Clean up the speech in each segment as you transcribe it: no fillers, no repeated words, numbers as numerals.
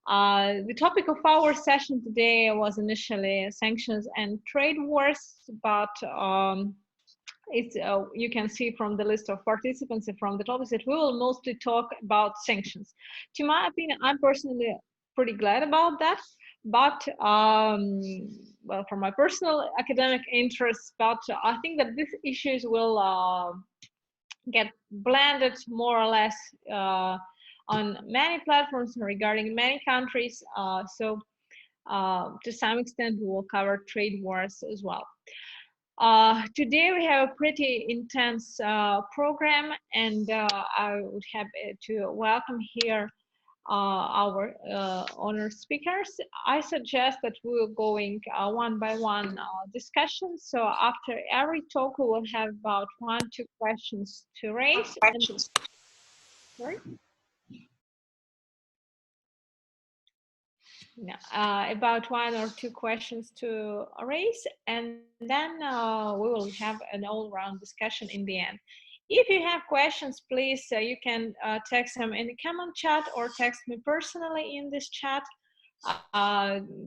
The topic of our session today was initially sanctions and trade wars, but you can see from the list of participants and from the topics that we will mostly talk about sanctions. To my opinion, I'm personally pretty glad about that, but well, for my personal academic interests, but I think that these issues will get blended more or less on many platforms regarding many countries. So to some extent, we will cover trade wars as well. Today we have a pretty intense program, and I would have to welcome here our honored speakers. I suggest that we will going one by one discussion. So after every talk, we will have about 1-2 questions to raise. Sorry? About 1 or 2 questions to raise, and then we will have an all-round discussion in the end. If you have questions, please, you can text them in the comment chat or text me personally in this chat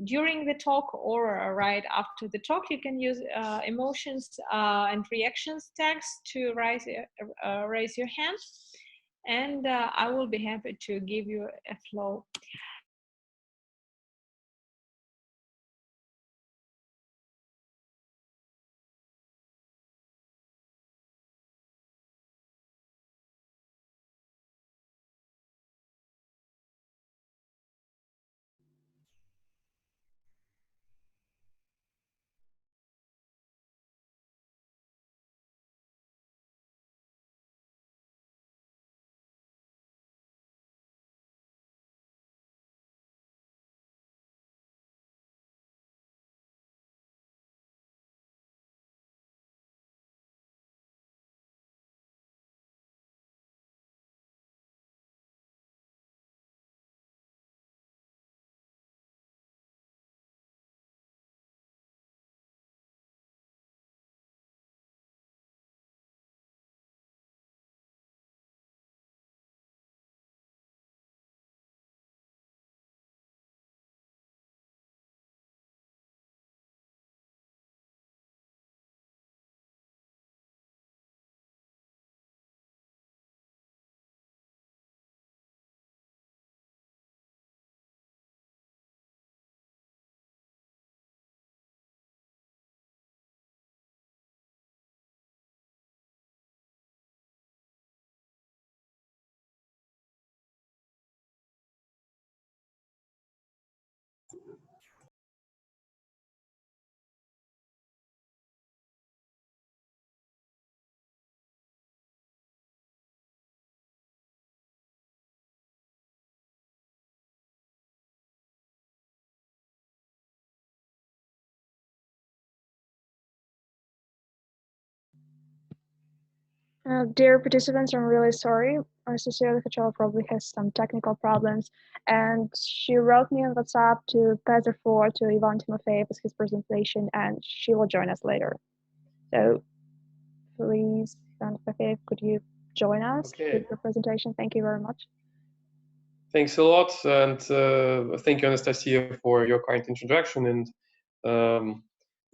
during the talk or right after the talk. You can use emotions and reactions tags to raise your hand, and I will be happy to give you a flow. Dear participants, I'm really sorry. Our sister Likhacheva probably has some technical problems, and she wrote me on WhatsApp to pass the floor to Ivan Timofeev with his presentation, and she will join us later. So please, Ivan Timofeev, could you join us with your presentation? Thank you very much. Thanks a lot, and thank you, Anastasia, for your kind introduction and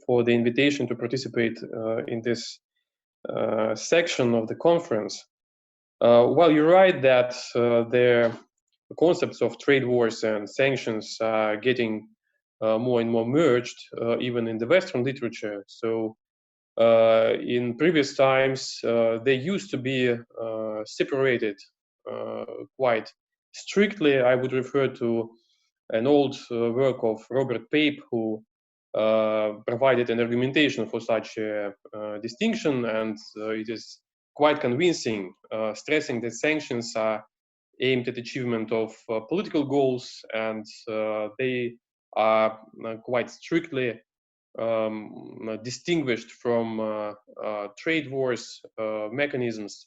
for the invitation to participate in this section of the conference. Well, you're right that the concepts of trade wars and sanctions are getting more and more merged, even in the Western literature. So in previous times, they used to be separated quite strictly. I would refer to an old work of Robert Pape, who provided an argumentation for such a distinction, and it is quite convincing, stressing that sanctions are aimed at achievement of political goals, and they are quite strictly distinguished from trade wars mechanisms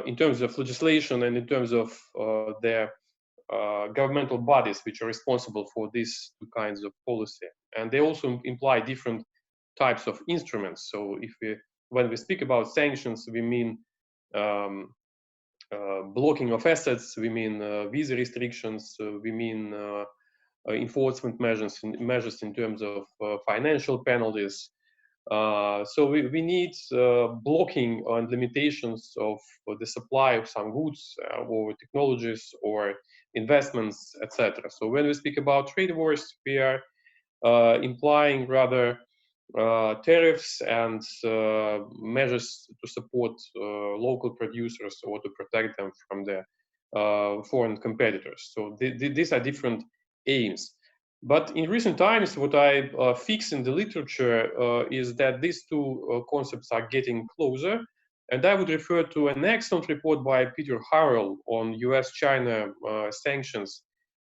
in terms of legislation and in terms of their governmental bodies which are responsible for these two kinds of policy. And they also imply different types of instruments. So if when we speak about sanctions, we mean blocking of assets, we mean visa restrictions, we mean enforcement measures in terms of financial penalties. So we need blocking and limitations of the supply of some goods or technologies or investments, etc. So when we speak about trade wars, we are implying rather tariffs and measures to support local producers or to protect them from the foreign competitors. So these are different aims. But in recent times, what I fix in the literature is that these two concepts are getting closer. And I would refer to an excellent report by Peter Harrell on US-China sanctions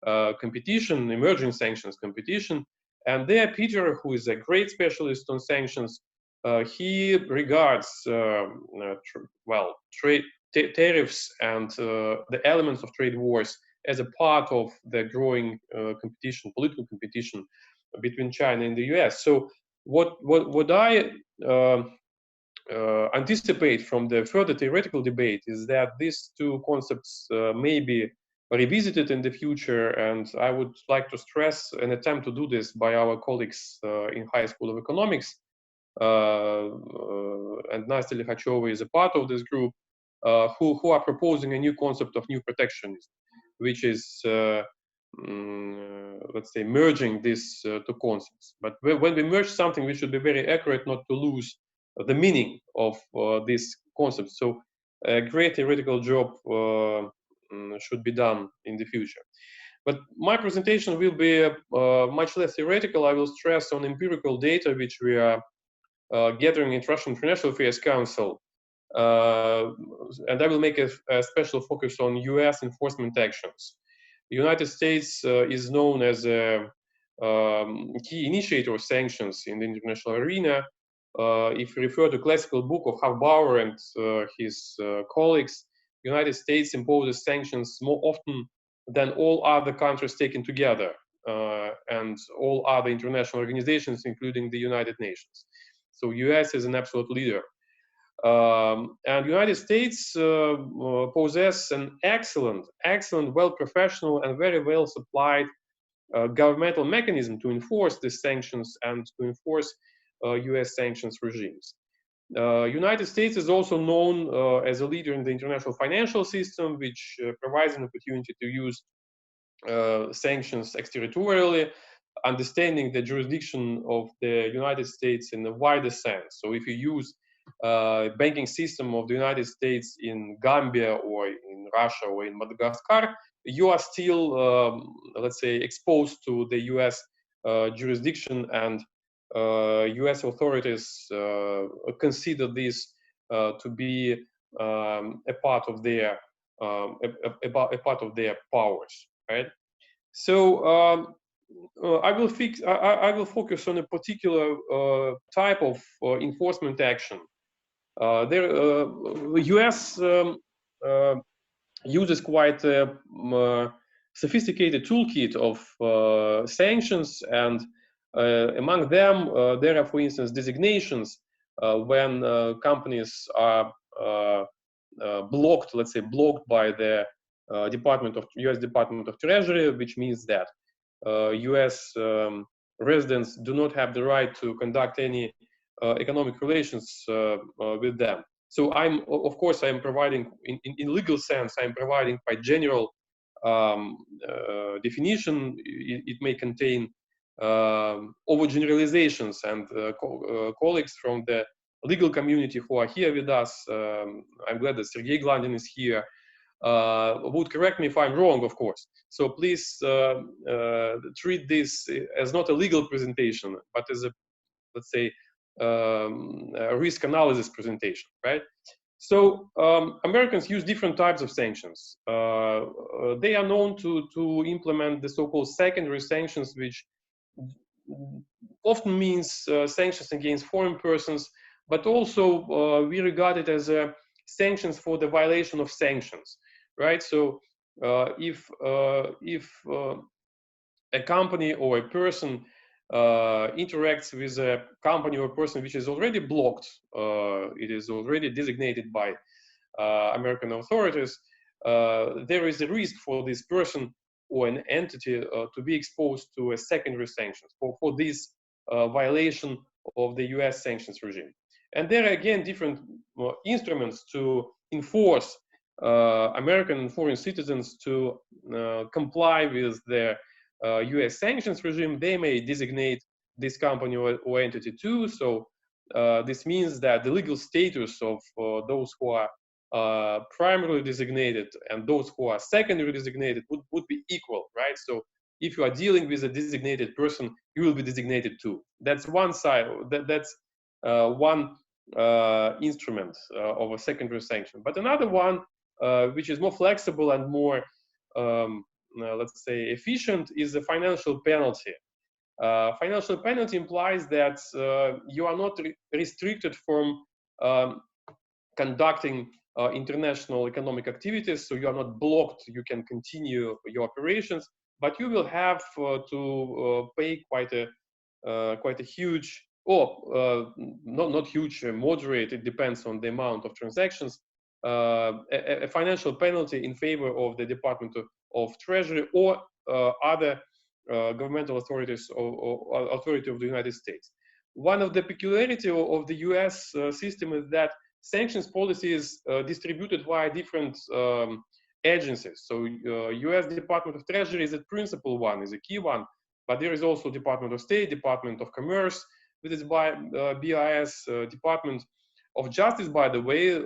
competition, emerging sanctions competition. And there, Peter, who is a great specialist on sanctions, he regards, tariffs and the elements of trade wars as a part of the growing competition, political competition between China and the US. So what I anticipate from the further theoretical debate is that these two concepts may be revisited in the future, and I would like to stress an attempt to do this by our colleagues in High School of Economics, and Nastya Likhacheva is a part of this group, who are proposing a new concept of new protectionism, which is, let's say, merging these two concepts. But when we merge something, we should be very accurate not to lose the meaning of these concepts. So a great theoretical job should be done in the future. But my presentation will be much less theoretical. I will stress on empirical data which we are gathering in Russian International Affairs Council. And I will make a special focus on US enforcement actions. The United States is known as a key initiator of sanctions in the international arena. If you refer to classical book of Harbauer and his colleagues, the United States imposes sanctions more often than all other countries taken together, and all other international organizations, including the United Nations. So US is an absolute leader. And United States possess an excellent, well-professional and very well supplied governmental mechanism to enforce these sanctions and to enforce US sanctions regimes. United States is also known as a leader in the international financial system, which provides an opportunity to use sanctions exterritorially, understanding the jurisdiction of the United States in a wider sense. So if you use banking system of the United States in Gambia or in Russia or in Madagascar, you are still, let's say, exposed to the US jurisdiction, and US authorities consider this to be a part of their powers, right? So I will focus on a particular type of enforcement action. The US uses quite a sophisticated toolkit of sanctions, and among them there are, for instance, designations when companies are blocked, let's say, blocked by the US Department of Treasury, which means that US residents do not have the right to conduct any economic relations with them. So of course, I'm providing, in legal sense, I'm providing quite general definition. It may contain overgeneralizations, and colleagues from the legal community who are here with us, I'm glad that Sergei Glandin is here, would correct me if I'm wrong, of course. So please treat this as not a legal presentation, but as a, let's say, a risk analysis presentation, right? So Americans use different types of sanctions. They are known to implement the so-called secondary sanctions, which often means sanctions against foreign persons, but also we regard it as sanctions for the violation of sanctions, right? So if a company or a person interacts with a company or person which is already blocked, it is already designated by American authorities, there is a risk for this person or an entity to be exposed to a secondary sanctions for this violation of the US sanctions regime. And there are again different instruments to enforce American and foreign citizens to comply with the US sanctions regime. They may designate this company or entity too. So this means that the legal status of those who are primarily designated and those who are secondary designated would be equal, right? So if you are dealing with a designated person, you will be designated too. That's one side. That's one instrument of a secondary sanction. But another one, which is more flexible and more, let's say, efficient, is the financial penalty. Financial penalty implies that you are not restricted from conducting international economic activities, so you are not blocked. You can continue your operations, but you will have to pay quite a huge, or not huge, moderate. It depends on the amount of transactions. A financial penalty in favor of the Department of Treasury or other governmental authorities or authority of the United States. One of the peculiarity of the US system is that sanctions policy is distributed via different agencies. So US Department of Treasury is a principal one, is a key one, but there is also Department of State, Department of Commerce, with its BIS, Department of Justice, by the way.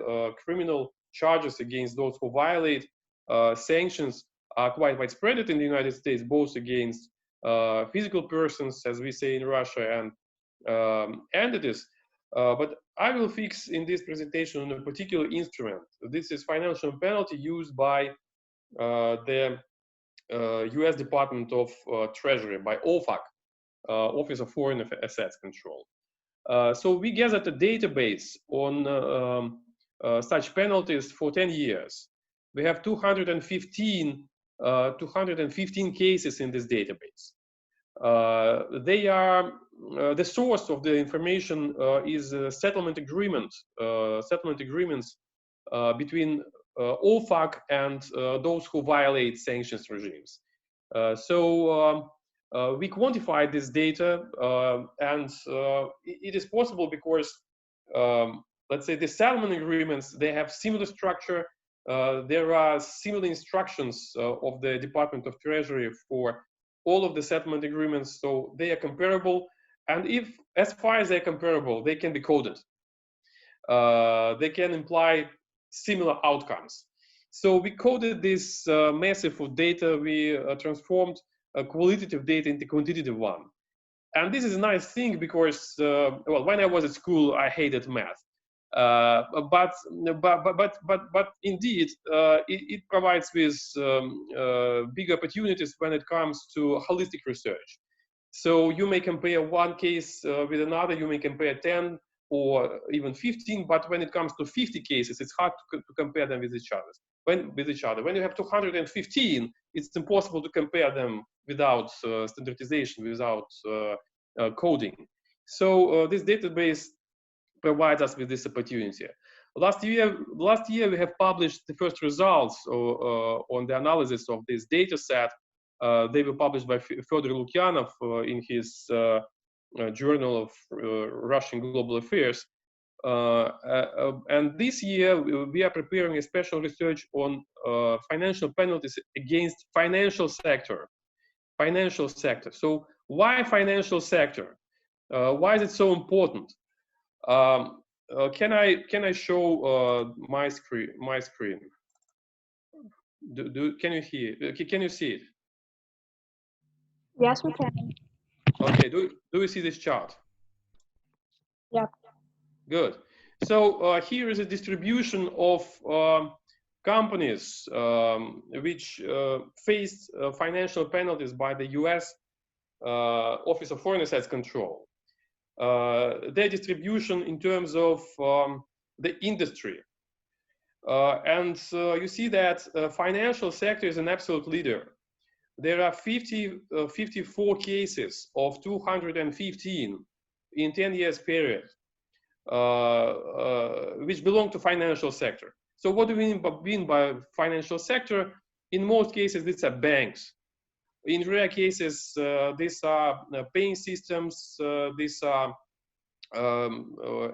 Criminal charges against those who violate sanctions are quite widespread in the United States, both against physical persons, as we say in Russia, and entities. But I will fix in this presentation on a particular instrument. This is financial penalty used by the US Department of Treasury, by OFAC, Office of Foreign Assets Control. So we gathered a database on such penalties for 10 years. We have 215 cases in this database. They are the source of the information is settlement agreements between OFAC and those who violate sanctions regimes. So we quantified this data, and it is possible because, let's say, the settlement agreements, they have similar structure. There are similar instructions of the Department of Treasury for all of the settlement agreements, so they are comparable. And if, as far as they're comparable, they can be coded. They can imply similar outcomes. So we coded this massive of data. We transformed qualitative data into quantitative one. And this is a nice thing because, well, when I was at school, I hated math. But indeed, it provides with big opportunities when it comes to holistic research. So you may compare one case with another, you may compare 10 or even 15, but when it comes to 50 cases, it's hard to compare them with each other. When you have 215, it's impossible to compare them without standardization, without coding. So this database provides us with this opportunity. Last year we have published the first results on the analysis of this data set. They were published by Fyodor Lukyanov in his Journal of Russian Global Affairs. And this year we are preparing a special research on financial penalties against financial sector. So why financial sector? Why is it so important? Can I show my screen? Can you hear? Can you see it? Yes, we can. Okay. Do you see this chart? Yep. Good. So here is a distribution of companies which faced financial penalties by the U.S. Office of Foreign Assets Control. Their distribution in terms of the industry. And you see that financial sector is an absolute leader. There are 54 cases of 215 in 10 years period, which belong to financial sector. So what do we mean by financial sector? In most cases, these are banks. In rare cases, these are paying systems, these are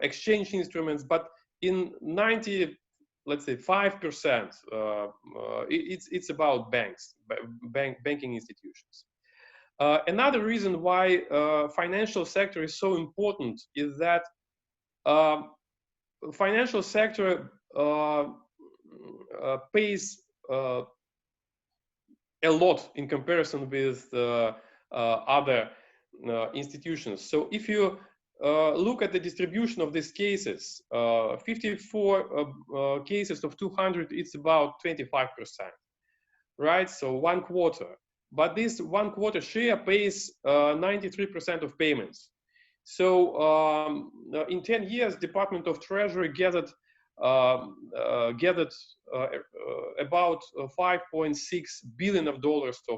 exchange instruments, but in 90, let's say 5%, it's about banks, banking institutions. Another reason why financial sector is so important is that financial sector pays a lot in comparison with other institutions. So if you look at the distribution of these cases, 54 cases of 200, it's about 25%, right? So 1/4. But this 1/4 share pays 93% of payments. So in 10 years, Department of Treasury gathered about $5.6 billion of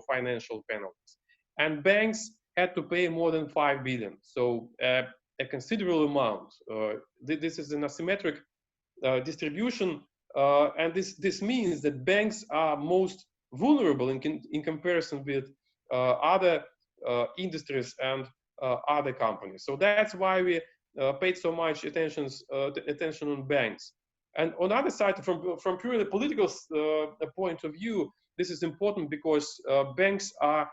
financial penalties, and banks had to pay more than $5 billion. So a considerable amount. This is an asymmetric distribution, and this means that banks are most vulnerable in comparison with other industries and other companies. So that's why we paid so much attention on banks. And on the other side, from purely political point of view, this is important because banks are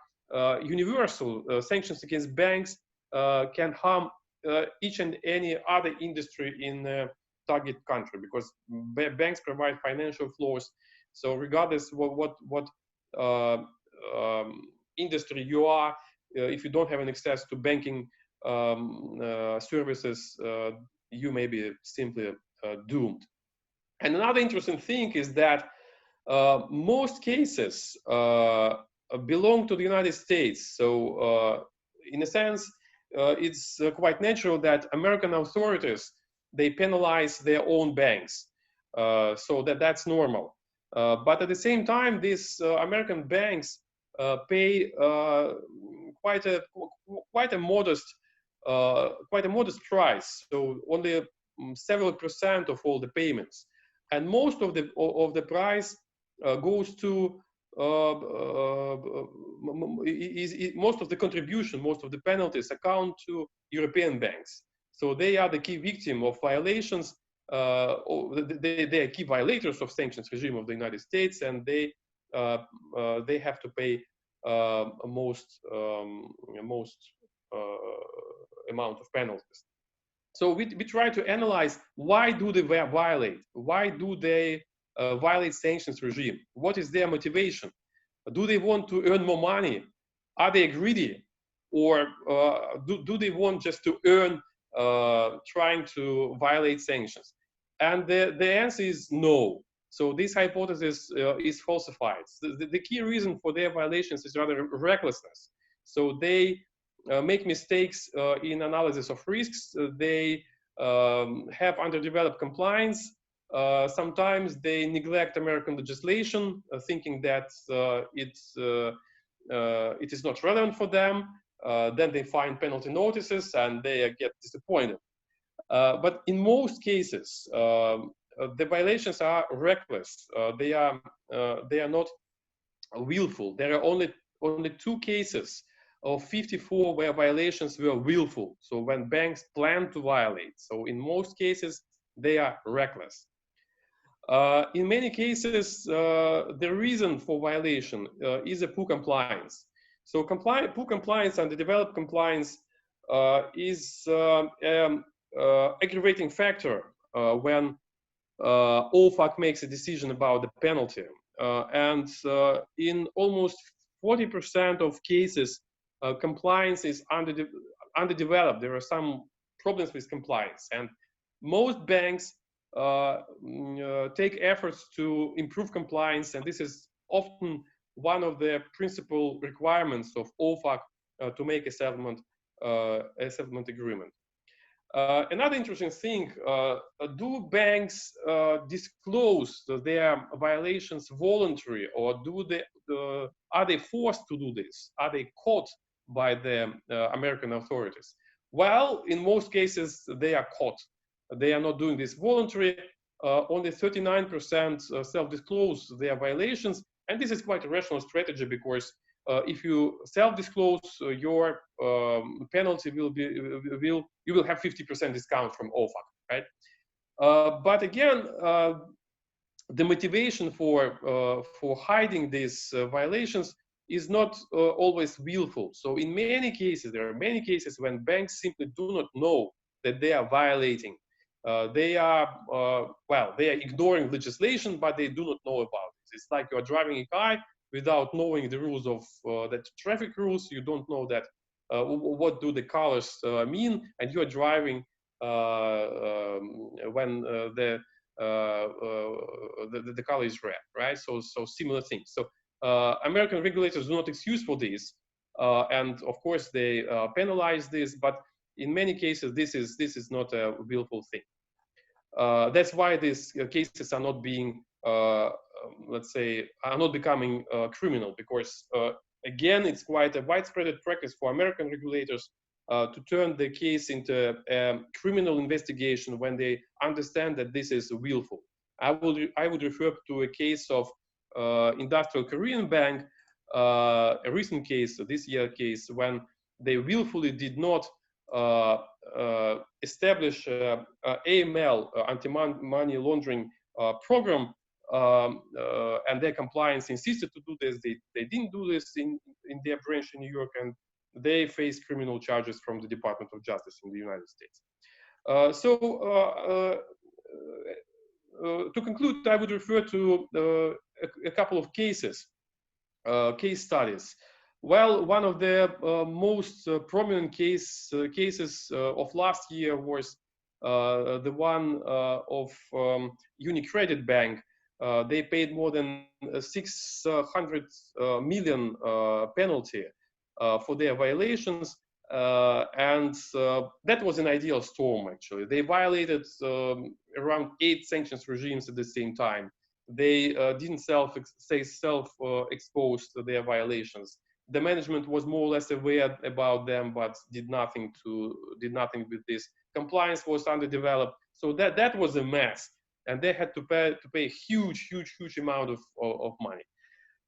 universal. Sanctions against banks can harm each and any other industry in the target country, because banks provide financial flows. So regardless what industry you are, if you don't have an access to banking services, you may be simply doomed. And another interesting thing is that most cases belong to the United States. So in a sense, it's quite natural that American authorities, they penalize their own banks. So that's normal. But at the same time, these American banks pay quite a modest price. So only several % of all the payments, and most of the price goes to most of the contribution, most of the penalties account to European banks. So they are the key victim of violations. They are key violators of sanctions regime of the United States, and they have to pay most amount of penalties. So we try to analyze, why do they violate? Why do they violate sanctions regime? What is their motivation? Do they want to earn more money? Are they greedy? Or do they want just to earn trying to violate sanctions? And the answer is no. So this hypothesis is falsified. The key reason for their violations is rather recklessness. So they make mistakes in analysis of risks. They have underdeveloped compliance. Sometimes they neglect American legislation, thinking that it is not relevant for them. Then they find penalty notices and they get disappointed. But in most cases, the violations are reckless. They are not willful. There are only 2 cases of 54 where violations were willful. So when banks plan to violate. So in most cases, they are reckless. In many cases, the reason for violation is a poor compliance. So poor compliance and the developed compliance is aggravating factor when OFAC makes a decision about the penalty. And in almost 40% of cases, compliance is underdeveloped. There are some problems with compliance, and most banks take efforts to improve compliance, and this is often one of the principal requirements of OFAC to make a settlement agreement. Another interesting thing, do banks disclose their violations voluntarily, or are they forced to do this? Are they caught by the American authorities? Well, in most cases, they are caught. They are not doing this voluntarily. only 39% self-disclose their violations. And this is quite a rational strategy, because if you self-disclose, your penalty will be, you will have 50% discount from OFAC, right? But again, the motivation for hiding these violations is not always willful. So in many cases, there are many cases when banks simply do not know that they are violating. They are ignoring legislation, but they do not know about it. It's like you're driving a car without knowing the rules of the traffic rules. You don't know that what do the colors mean, and you're driving when the color is red, right? So similar things. So American regulators do not excuse for this, and of course they penalize this, but in many cases this is not a willful thing. That's why these cases are not being, let's say, are not becoming criminal, because again, it's quite a widespread practice for American regulators to turn the case into a criminal investigation when they understand that this is willful. I would refer to a case of Industrial Korean Bank, a recent case, this year case, when they willfully did not establish AML, anti-money laundering program, and their compliance insisted to do this. They didn't do this in their branch in New York, and they face criminal charges from the Department of Justice in the United States. To conclude, I would refer to a couple of cases, case studies. Well, one of the most prominent cases of last year was the one of UniCredit Bank. They paid more than 600 million penalty for their violations, and that was an ideal storm. Actually, they violated around 8 sanctions regimes at the same time. They didn't self-expose to their violations. The management was more or less aware about them, but did nothing with this. Compliance was underdeveloped, so that was a mess, and they had to pay a huge amount of money.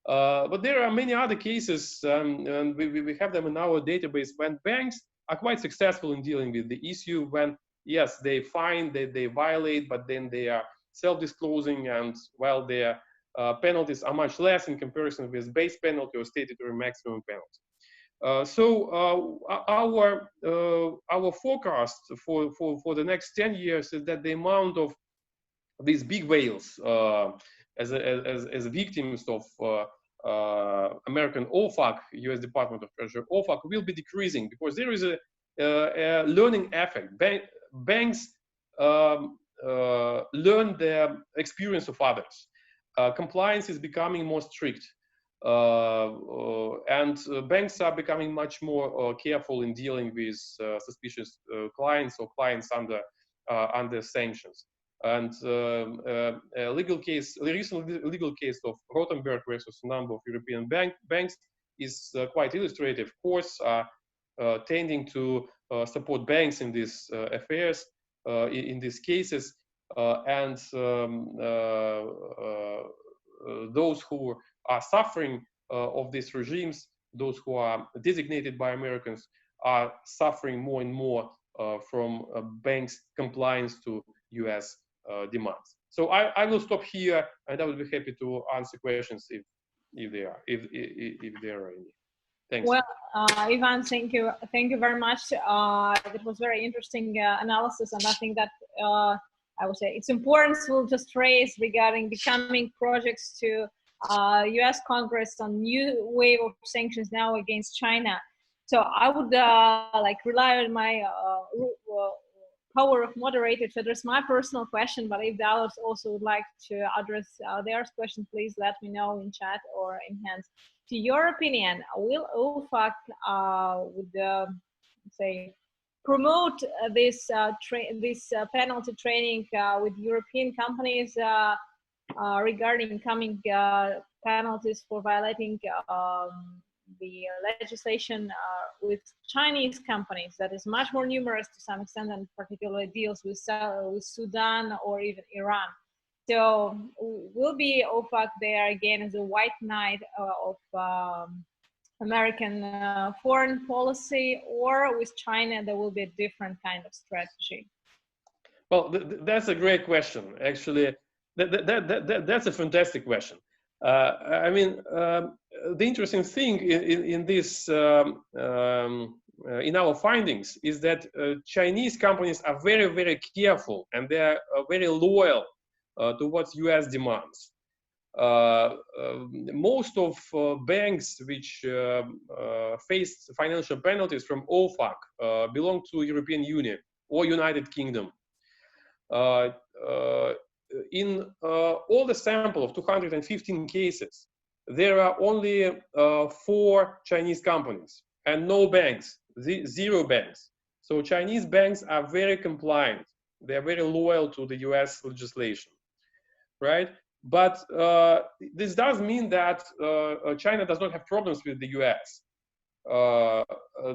But there are many other cases, and we have them in our database, when banks are quite successful in dealing with the issue. When yes, they find that they violate, but then they are self-disclosing, and well, their penalties are much less in comparison with base penalty or statutory maximum penalty. Our forecast for the next 10 years is that the amount of these big whales as victims of American OFAC, U.S. Department of Treasury OFAC, will be decreasing, because there is a learning effect. Banks learn the experience of others. Compliance is becoming more strict, and banks are becoming much more careful in dealing with suspicious clients or clients under sanctions. And a recent legal case of Rothenberg versus a number of European banks is quite illustrative. Courts are tending to support banks in these affairs, in these cases, and those who are suffering of these regimes, those who are designated by Americans, are suffering more and more from banks' compliance to U.S. Demands. So I will stop here, and I will be happy to answer questions if there are any. Thanks. Well, Ivan, thank you very much. It was very interesting analysis, and I think that I would say it's important to just raise regarding the coming projects to U.S. Congress on new wave of sanctions now against China. So I would rely on my power of moderator to address my personal question, but if the others also would like to address their question, please let me know in chat or in hands. To your opinion, will OFAC say promote this penalty training with European companies regarding coming penalties for violating the legislation with Chinese companies that is much more numerous to some extent, and particularly deals with Sudan or even Iran? So will be OFAC there again as a white knight of American foreign policy, or with China there will be a different kind of strategy? Well, that's a great question. Actually, that's a fantastic question. I mean, the interesting thing in this in our findings is that Chinese companies are very, very careful, and they are very loyal towards U.S. demands. Most of banks which faced financial penalties from OFAC belong to European Union or United Kingdom. In all the sample of 215 cases, there are only 4 Chinese companies and no banks, 0 banks. So Chinese banks are very compliant. They are very loyal to the US legislation, right? But this does mean that China does not have problems with the US.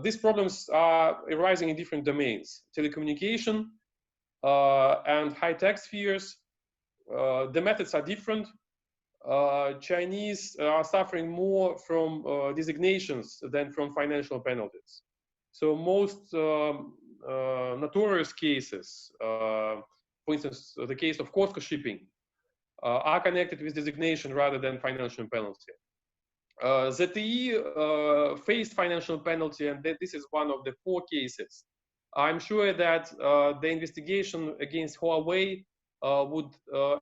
These problems are arising in different domains: telecommunication and high-tech spheres. The methods are different. Chinese are suffering more from designations than from financial penalties. So most notorious cases, for instance, the case of Costco shipping, are connected with designation rather than financial penalty. ZTE faced financial penalty, and this is one of the 4 cases. I'm sure that the investigation against Huawei would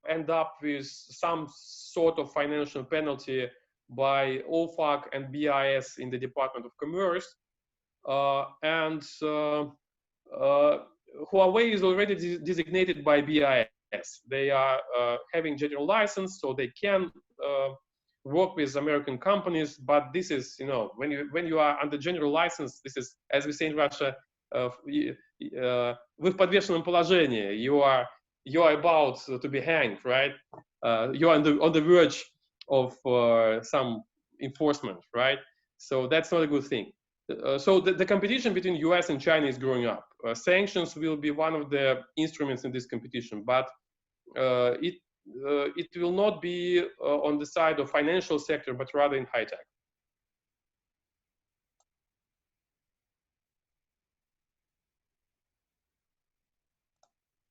end up with some sort of financial penalty by OFAC and BIS in the Department of Commerce. And Huawei is already designated by BIS. They are having general license, so they can work with American companies. But this is, you know, when you are under general license, this is, as we say in Russia, вы в подвешенном положении. You are about to be hanged, right? You are on the verge of some enforcement, right? So that's not a good thing. So the competition between US and China is growing up. Sanctions will be one of the instruments in this competition, but it will not be on the side of financial sector, but rather in high tech.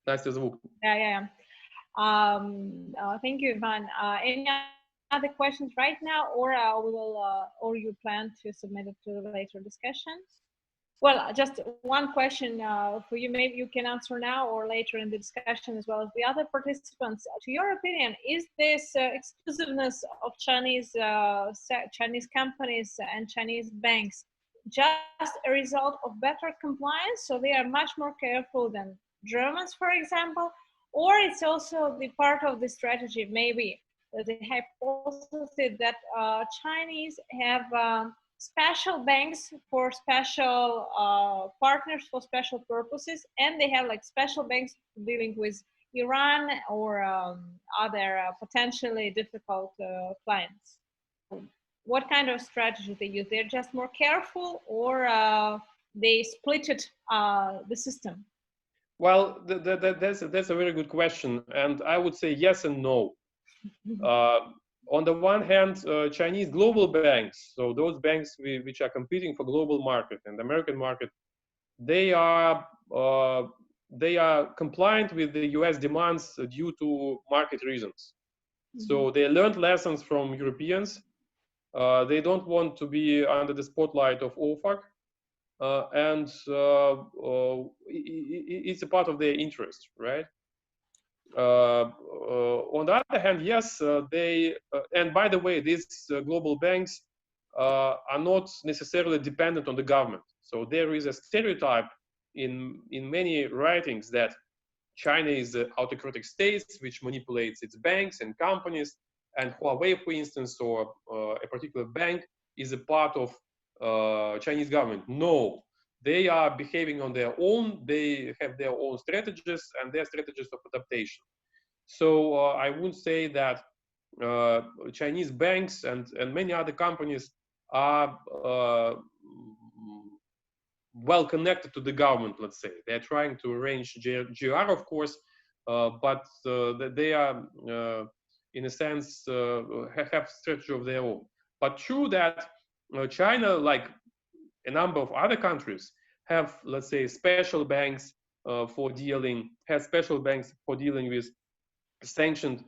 Настя, звук. Yeah. Thank you, Ivan. Any other questions right now, or we will, or you plan to submit it to the later discussion? Well, just one question for you. Maybe you can answer now or later in the discussion, as well as the other participants. To your opinion, is this exclusiveness of Chinese companies and Chinese banks just a result of better compliance, so they are much more careful than Germans, for example, or it's also the part of the strategy, maybe the hypothesis that Chinese have special banks for special partners for special purposes, and they have like special banks dealing with Iran or other potentially difficult clients. What kind of strategy they use? They're just more careful, or they split it, the system? Well, that's a very good question, and I would say yes and no. On the one hand, Chinese global banks, so those banks which are competing for global market and American market, they are compliant with the US demands due to market reasons. So they learned lessons from Europeans. They don't want to be under the spotlight of OFAC. And it's a part of their interest, right? On the other hand, yes, and by the way, these global banks are not necessarily dependent on the government. So there is a stereotype in many writings that China is an autocratic state which manipulates its banks and companies, and Huawei, for instance, or a particular bank is a part of Chinese government. No, they are behaving on their own. They have their own strategies and their strategies of adaptation. So I would say that Chinese banks and many other companies are well connected to the government, let's say. They're trying to arrange GR, of course, but they are, in a sense, have strategy of their own. But true that China, like a number of other countries, have, let's say, special banks has special banks for dealing with sanctioned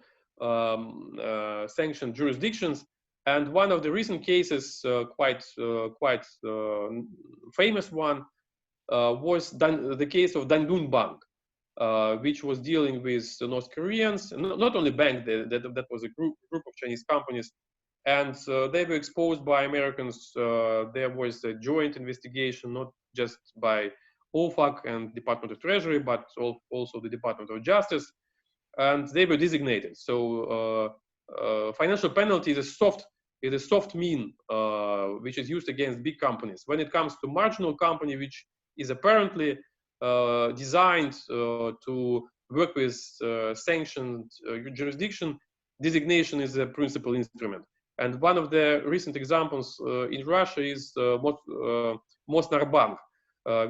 sanctioned jurisdictions. And one of the recent cases, quite famous one, was the case of Dandun Bank, which was dealing with North Koreans, not only bank, that was a group of Chinese companies, and they were exposed by Americans. There was a joint investigation, not just by OFAC and Department of Treasury, but also the Department of Justice, and they were designated. So financial penalty is a soft mean which is used against big companies. When it comes to marginal company, which is apparently designed to work with sanctioned jurisdiction, designation is a principal instrument. And one of the recent examples in Russia is Mosnar Bank,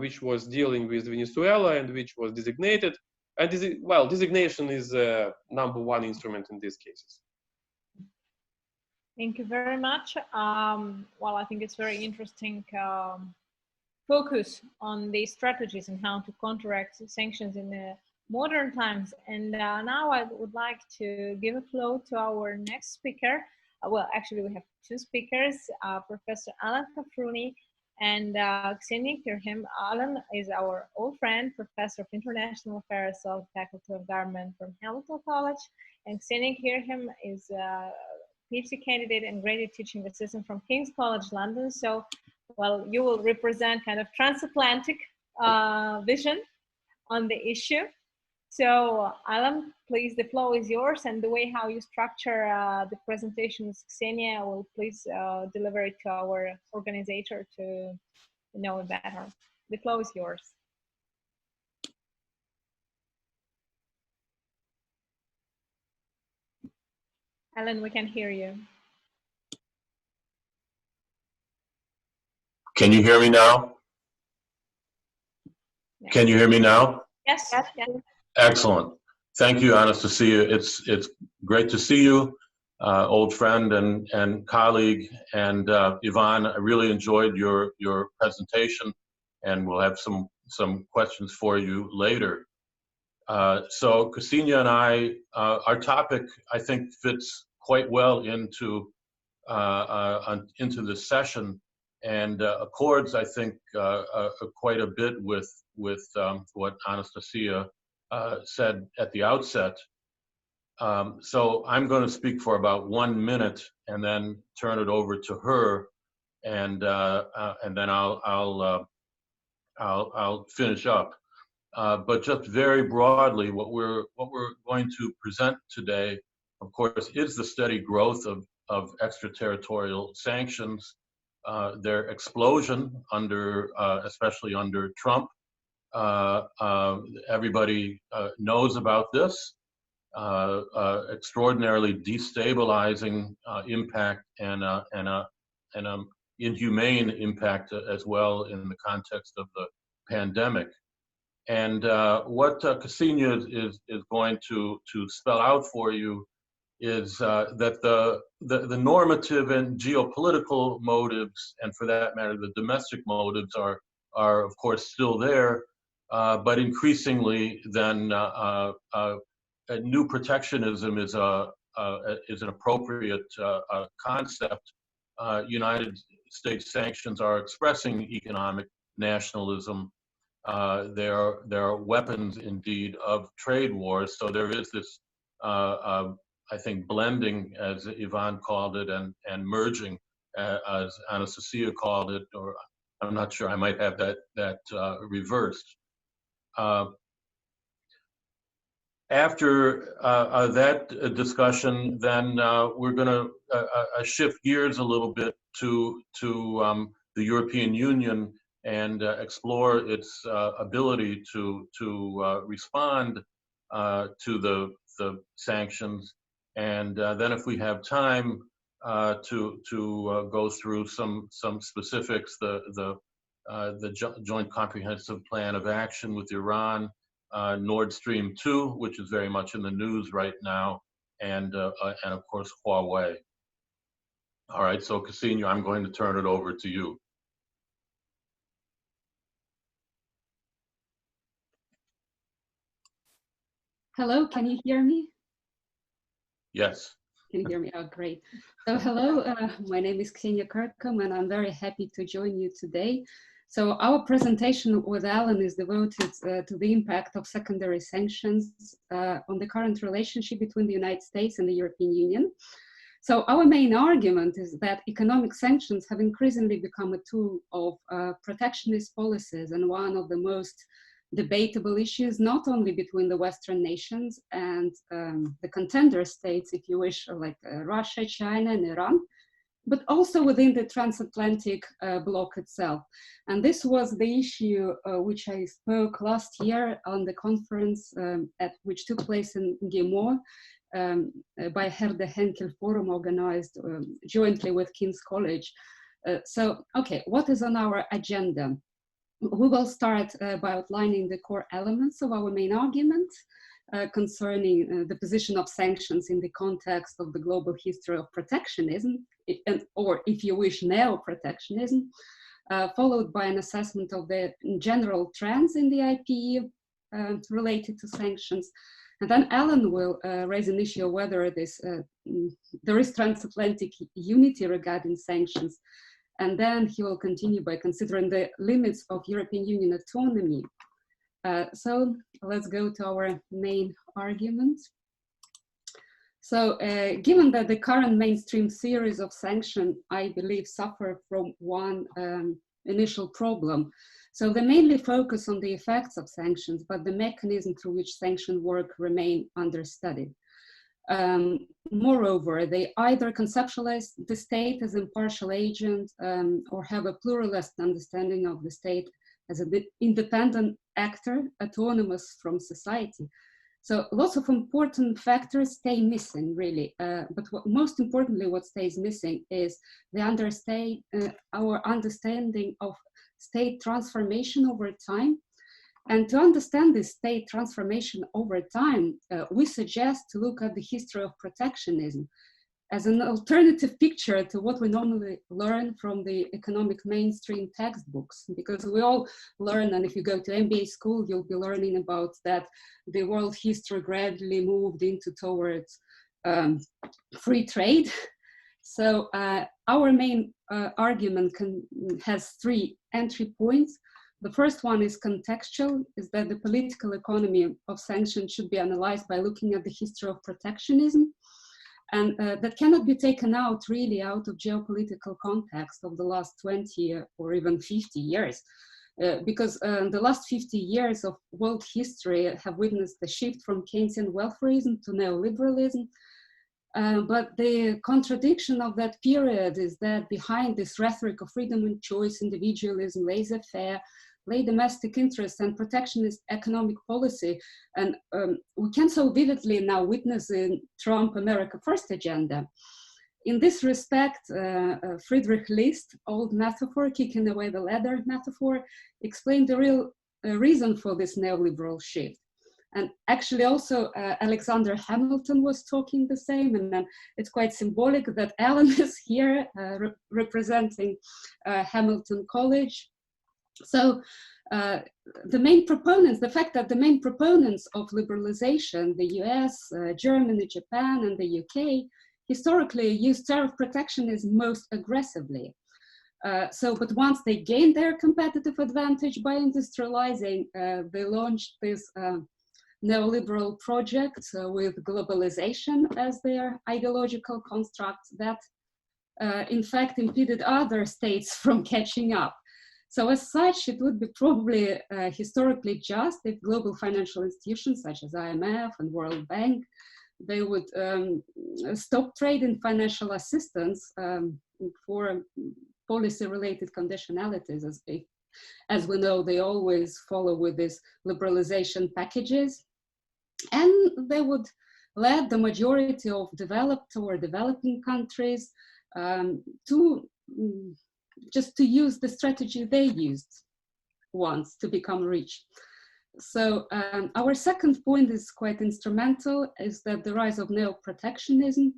which was dealing with Venezuela and which was designated. And designation is #1 instrument in these cases. Thank you very much. Well, I think it's very interesting focus on the strategies and how to counteract sanctions in the modern times. And now I would like to give a floor to our next speaker. Well, actually, we have two speakers, Professor Alan Cafruny and Evgenia Kirkham. Alan is our old friend, Professor of International Affairs of the Faculty of Government from Hamilton College. And Evgenia Kirkham is a PhD candidate and graduate teaching assistant from King's College London. So, well, you will represent kind of transatlantic vision on the issue. So, Alan, please, the floor is yours, and the way how you structure the presentations, Evgenia will please deliver it to our organizer to know it better. The floor is yours. Alan, we can hear you. Can you hear me now? Yeah. Can you hear me now? Yes. Yes. Yes. Excellent. Thank you, Anastasia. It's great to see you, old friend and colleague. And Ivan, I really enjoyed your presentation, and we'll have some questions for you later. So Ksenia and I, our topic, I think, fits quite well into this session, and accords, I think, quite a bit with what Anastasia said at the outset. So I'm going to speak for about 1 minute and then turn it over to her, and then I'll finish up. But just very broadly, what we're going to present today, of course, is the steady growth of extraterritorial sanctions, their explosion especially under Trump. Everybody knows about this extraordinarily destabilizing impact and an inhumane impact as well in the context of the pandemic. And what Ksenia is going to spell out for you is that the normative and geopolitical motives, and for that matter, the domestic motives are of course still there, but increasingly then new protectionism is an appropriate concept. United States sanctions are expressing economic nationalism. There are weapons indeed of trade wars. So there is this, I think, blending, as Ivan called it, and merging, as Anastasia called it, or I'm not sure, I might have that reversed. After that discussion, then we're going to shift gears a little bit to the European Union and explore its ability to respond to the sanctions, and then if we have time to go through some specifics, the Joint Comprehensive Plan of Action with Iran, Nord Stream 2, which is very much in the news right now, and of course Huawei. All right, so Ksenia, I'm going to turn it over to you. Hello, can you hear me? Yes. Can you hear me? Oh, great. So hello, my name is Ksenia Kirkham, and I'm very happy to join you today. So our presentation with Alan is devoted to the impact of secondary sanctions on the current relationship between the United States and the European Union. So our main argument is that economic sanctions have increasingly become a tool of protectionist policies and one of the most debatable issues, not only between the Western nations and the contender states, if you wish, like Russia, China, and Iran, but also within the transatlantic bloc itself. And this was the issue which I spoke last year on the conference which took place in Gimo by Herder Henkel Forum, organized jointly with King's College. So, okay, what is on our agenda? We will start by outlining the core elements of our main argument concerning the position of sanctions in the context of the global history of protectionism, or if you wish, neo-protectionism, followed by an assessment of the general trends in the IPE related to sanctions. And then Alan will raise an issue of whether there is transatlantic unity regarding sanctions. And then he will continue by considering the limits of European Union autonomy. So let's go to our main argument. So given that the current mainstream series of sanctions, I believe, suffer from one initial problem. So they mainly focus on the effects of sanctions, but the mechanism through which sanctions work remain understudied. Moreover, they either conceptualize the state as impartial agent or have a pluralist understanding of the state as an independent actor, autonomous from society. So lots of important factors stay missing, really. But most importantly, what stays missing is our understanding of state transformation over time. And to understand this state transformation over time, we suggest to look at the history of protectionism as an alternative picture to what we normally learn from the economic mainstream textbooks, because we all learn, and if you go to MBA school, you'll be learning about that the world history gradually moved towards free trade. So our main argument has three entry points. The first one is contextual, is that the political economy of sanctions should be analyzed by looking at the history of protectionism. And that cannot be taken out really out of geopolitical context of the last 20 or even 50 years. Because the last 50 years of world history have witnessed the shift from Keynesian welfarism to neoliberalism. But the contradiction of that period is that behind this rhetoric of freedom and choice, individualism, laissez-faire, lay domestic interests and protectionist economic policy. And we can so vividly now witness in Trump America First agenda. In this respect, Friedrich List, old metaphor, kicking away the ladder metaphor, explained the real reason for this neoliberal shift. And actually also Alexander Hamilton was talking the same, and then it's quite symbolic that Alan is here representing Hamilton College. So the main proponents, the fact that the main proponents of liberalization, the US, Germany, Japan, and the UK, historically used tariff protectionism most aggressively. But once they gained their competitive advantage by industrializing, they launched this neoliberal project with globalization as their ideological construct that in fact impeded other states from catching up. So as such, it would be probably historically just if global financial institutions such as IMF and World Bank, they would stop trading financial assistance for policy-related conditionalities. As we know, they always follow with these liberalization packages, and they would lead the majority of developed or developing countries to just to use the strategy they used once to become rich. So our second point is quite instrumental, is that the rise of neo-protectionism.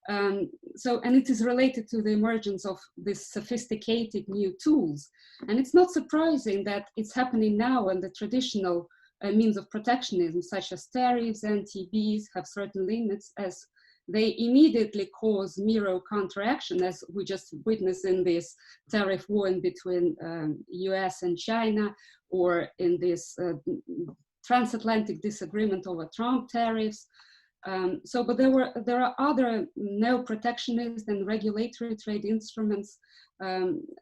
And it is related to the emergence of these sophisticated new tools. And it's not surprising that it's happening now, and the traditional means of protectionism, such as tariffs and TBs, have certain limits, as they immediately cause mirror counteraction, as we just witnessed in this tariff war in between US and China, or in this transatlantic disagreement over Trump tariffs. But there are other neo-protectionist and regulatory trade instruments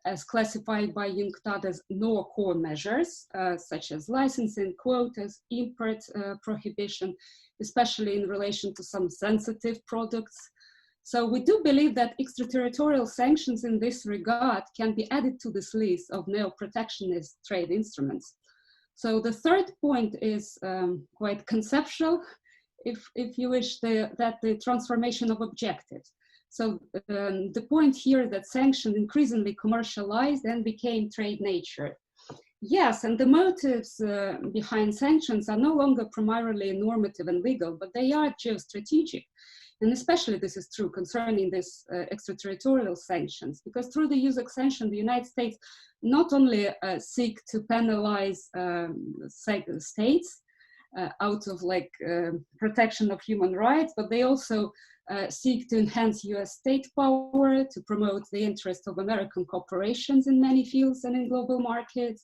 as classified by UNCTAD as no-core measures, such as licensing, quotas, import prohibition, especially in relation to some sensitive products. So we do believe that extraterritorial sanctions in this regard can be added to this list of neo-protectionist trade instruments. So the third point is quite conceptual, if you wish, that the transformation of objectives. So the point here that sanctions increasingly commercialized and became trade nature. Yes, and the motives behind sanctions are no longer primarily normative and legal, but they are geostrategic. And especially this is true concerning this extraterritorial sanctions, because through the use of sanctions, the United States not only seek to penalize states out of protection of human rights, but they also seek to enhance US state power, to promote the interest of American corporations in many fields and in global markets,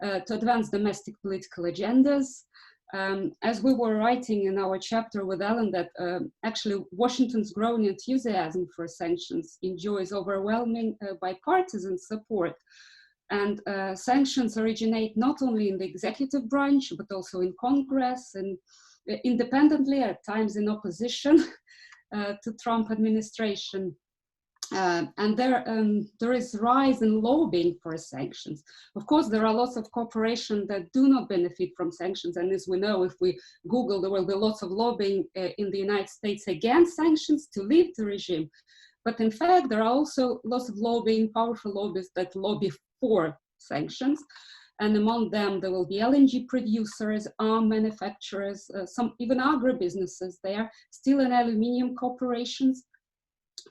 to advance domestic political agendas. As we were writing in our chapter with Alan, that actually Washington's growing enthusiasm for sanctions enjoys overwhelming bipartisan support. And sanctions originate not only in the executive branch, but also in Congress and independently, at times in opposition to Trump administration. And there is rise in lobbying for sanctions. Of course, there are lots of corporations that do not benefit from sanctions. And as we know, if we Google, there will be lots of lobbying in the United States against sanctions to leave the regime. But in fact, there are also lots of lobbying, powerful lobbyists that lobby for sanctions. And among them, there will be LNG producers, arm manufacturers, some even agribusinesses there, steel and aluminium corporations.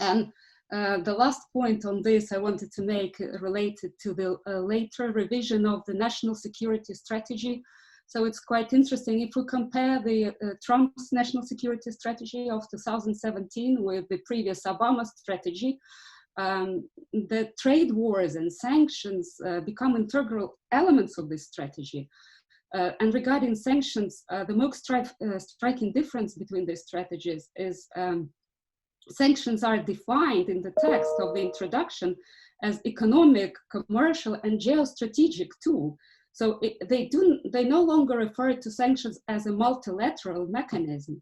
And the last point on this I wanted to make related to the later revision of the national security strategy. So it's quite interesting if we compare the Trump's national security strategy of 2017 with the previous Obama strategy. The trade wars and sanctions become integral elements of this strategy. And regarding sanctions, the most striking difference between these strategies is sanctions are defined in the text of the introduction as economic, commercial, and geostrategic tool. So they no longer refer to sanctions as a multilateral mechanism.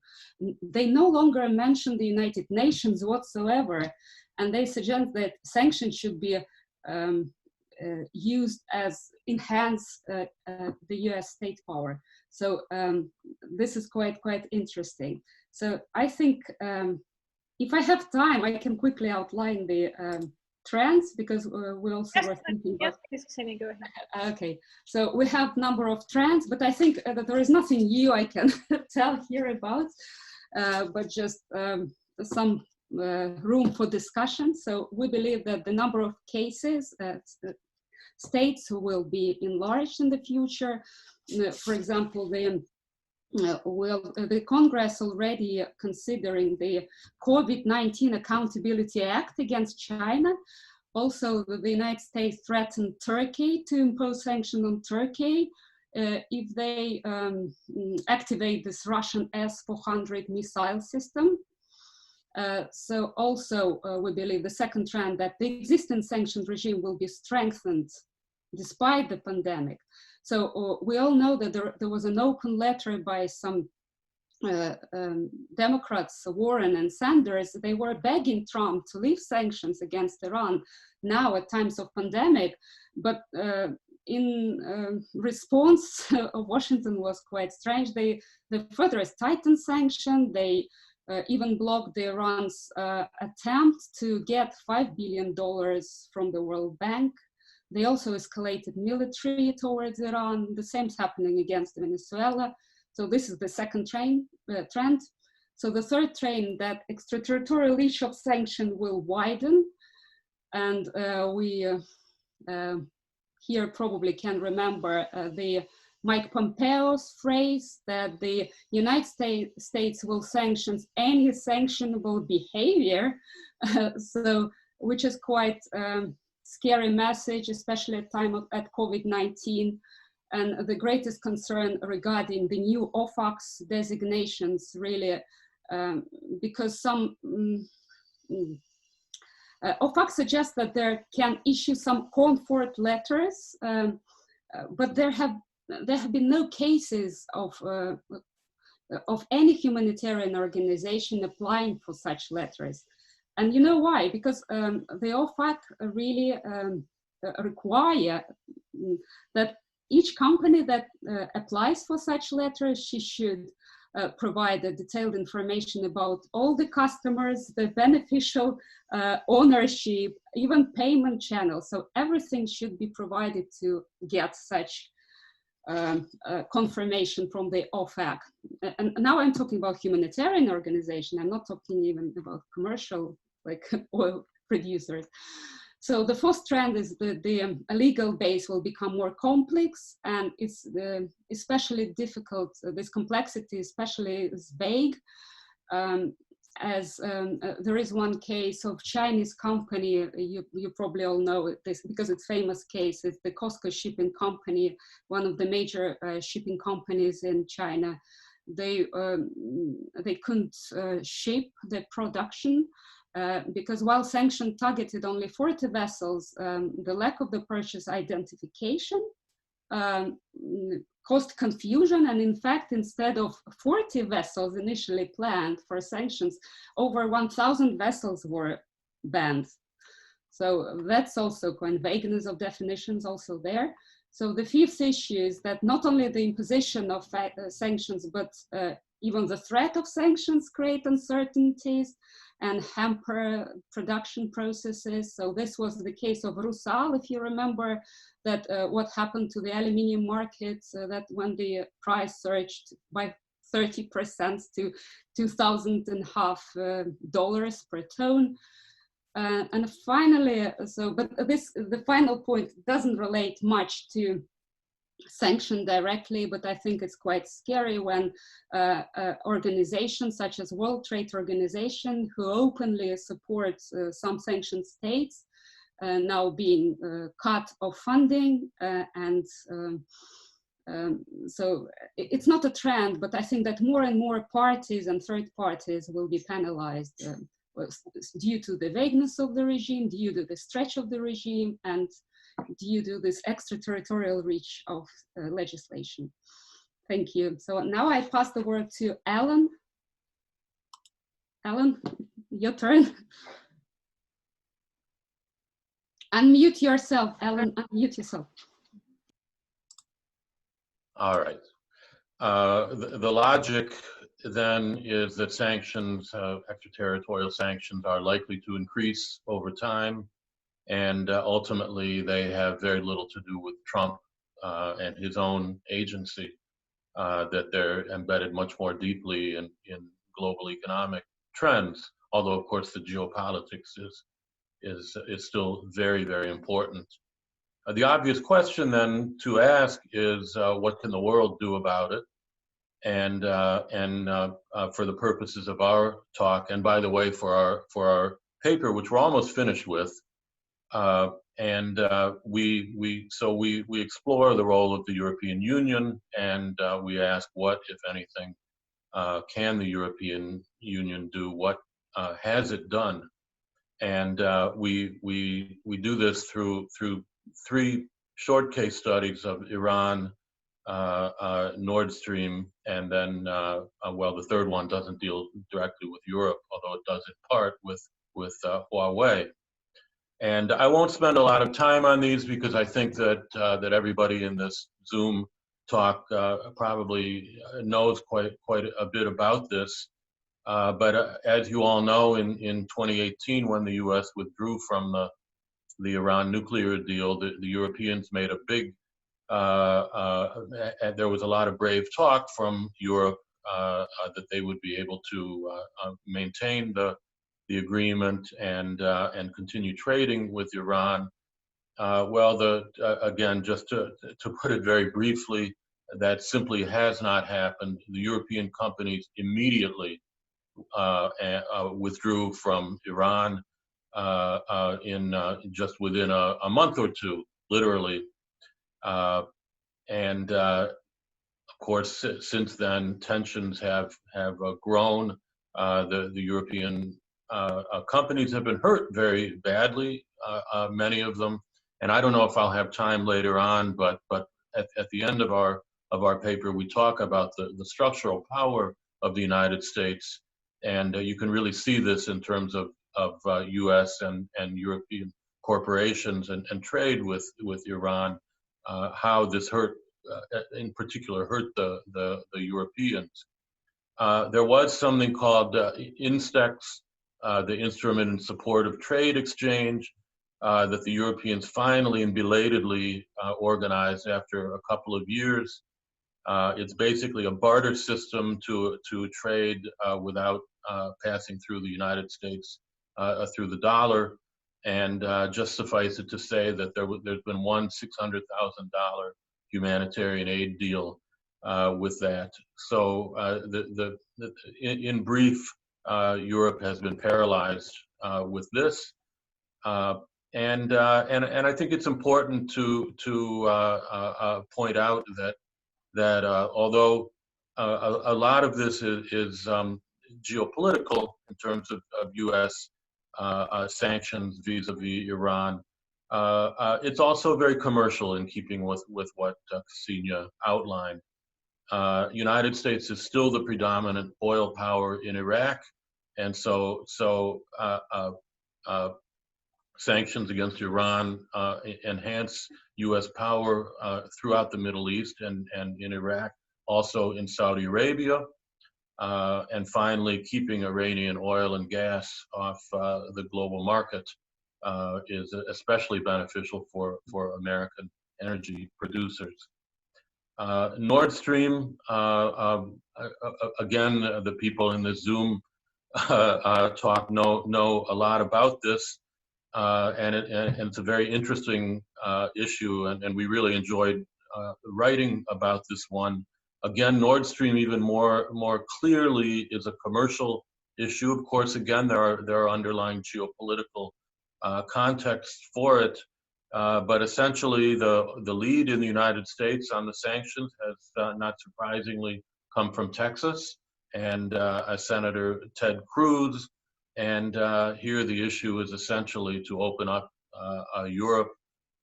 They no longer mention the United Nations whatsoever, and they suggest that sanctions should be used as enhance the US state power. So this is quite interesting. So I think if I have time, I can quickly outline the trends, because we also were thinking about... Yes, please, go ahead. Okay, so we have number of trends, but I think that there is nothing new I can tell here about, but just some room for discussion. So we believe that the number of cases, states who will be enlarged in the future, for example, the Congress already considering the COVID-19 Accountability Act against China. Also, the United States threatened Turkey to impose sanctions on Turkey if they activate this Russian S-400 missile system. So also, we believe the second trend that the existing sanctions regime will be strengthened despite the pandemic. So we all know that there was an open letter by some Democrats, Warren and Sanders. They were begging Trump to lift sanctions against Iran now at times of pandemic. But in response, Washington was quite strange. They further tightened sanctions. They even blocked Iran's attempt to get $5 billion from the World Bank They also escalated military towards Iran. The same's happening against Venezuela. So this is the second trend. So the third trend, that extraterritorial reach of sanction will widen. And we here probably can remember the Mike Pompeo's phrase that the United States will sanction any sanctionable behavior. So, which is quite scary message, especially at time at COVID-19. And the greatest concern regarding the new OFAC's designations, really, because some OFAC suggests that there can issue some comfort letters, but there have been no cases of any humanitarian organization applying for such letters. And you know why? Because the OFAC really require that each company that applies for such letters, she should provide a detailed information about all the customers, the beneficial ownership, even payment channels. So everything should be provided to get such confirmation from the OFAC. And now I'm talking about humanitarian organization. I'm not talking even about commercial, like oil producers. So the fourth trend is the legal base will become more complex, and it's especially difficult. This complexity especially is vague, as there is one case of Chinese company, you probably all know this because it's famous case. It's the COSCO Shipping Company, one of the major shipping companies in China. They couldn't ship the production because while sanction targeted only 40 vessels, the lack of the purchase identification caused confusion, and in fact, instead of 40 vessels initially planned for sanctions, over 1,000 vessels were banned. So that's also quite vagueness of definitions also there. So the fifth issue is that not only the imposition of sanctions, but even the threat of sanctions create uncertainties and hamper production processes. So this was the case of Rusal, if you remember that what happened to the aluminium market, that when the price surged by 30% to $2,500 per ton. And finally, but the final point doesn't relate much to sanction directly, but I think it's quite scary when organizations such as World Trade Organization, who openly support some sanctioned states, now being cut of funding, and so it's not a trend, but I think that more and more parties and third parties will be penalized due to the vagueness of the regime, due to the stretch of the regime, and due to this extraterritorial reach of legislation. Thank you. So now I pass the word to Alan. Alan, your turn. Unmute yourself, Alan, unmute yourself. All right. The logic then is that sanctions, extraterritorial sanctions, are likely to increase over time. And ultimately, they have very little to do with Trump and his own agency, that they're embedded much more deeply in global economic trends. Although, of course, the geopolitics is still very, very important. The obvious question then to ask is, what can the world do about it? And for the purposes of our talk, and by the way, for our paper, which we're almost finished with, we explore the role of the European Union, and we ask what, if anything, can the European Union do? What has it done? And we do this through three short case studies of Iran, Nord Stream, and then well, the third one doesn't deal directly with Europe, although it does in part with Huawei. And I won't spend a lot of time on these because I think that that everybody in this Zoom talk probably knows quite a bit about this. But as you all know, in 2018, when the U.S. withdrew from the the Iran nuclear deal, the Europeans made a big, there was a lot of brave talk from Europe that they would be able to maintain the agreement and continue trading with Iran. Well, again, just to put it very briefly, that simply has not happened. The European companies immediately withdrew from Iran just within a month or two, literally. And of course, since then, tensions have grown. The European companies have been hurt very badly, many of them. And I don't know if I'll have time later on, but at the end of our paper, we talk about the structural power of the United States, and you can really see this in terms of U.S. and European corporations and trade with Iran, how this hurt, in particular, hurt the Europeans. There was something called INSTEX, the Instrument in Support of Trade Exchange, that the Europeans finally and belatedly organized after a couple of years. It's basically a barter system to trade without passing through the United States through the dollar. And just suffice it to say that there's been one $600,000 humanitarian aid deal with that. So in brief, Europe has been paralyzed with this. And I think it's important to point out that although a lot of this is geopolitical in terms of U.S. Sanctions vis-a-vis Iran, it's also very commercial in keeping with what Ksenia outlined. United States is still the predominant oil power in Iraq, and so sanctions against Iran enhance U.S. power throughout the Middle East and in Iraq, also in Saudi Arabia, and finally keeping Iranian oil and gas off the global market is especially beneficial for American energy producers. Nord Stream, again, the people in the Zoom talk know a lot about this. And it's a very interesting issue, and we really enjoyed writing about this one. Again, Nord Stream even more clearly is a commercial issue. Of course, again, there are underlying geopolitical contexts for it, but essentially the lead in the United States on the sanctions has not surprisingly come from Texas and Senator Ted Cruz. And here the issue is essentially to open up Europe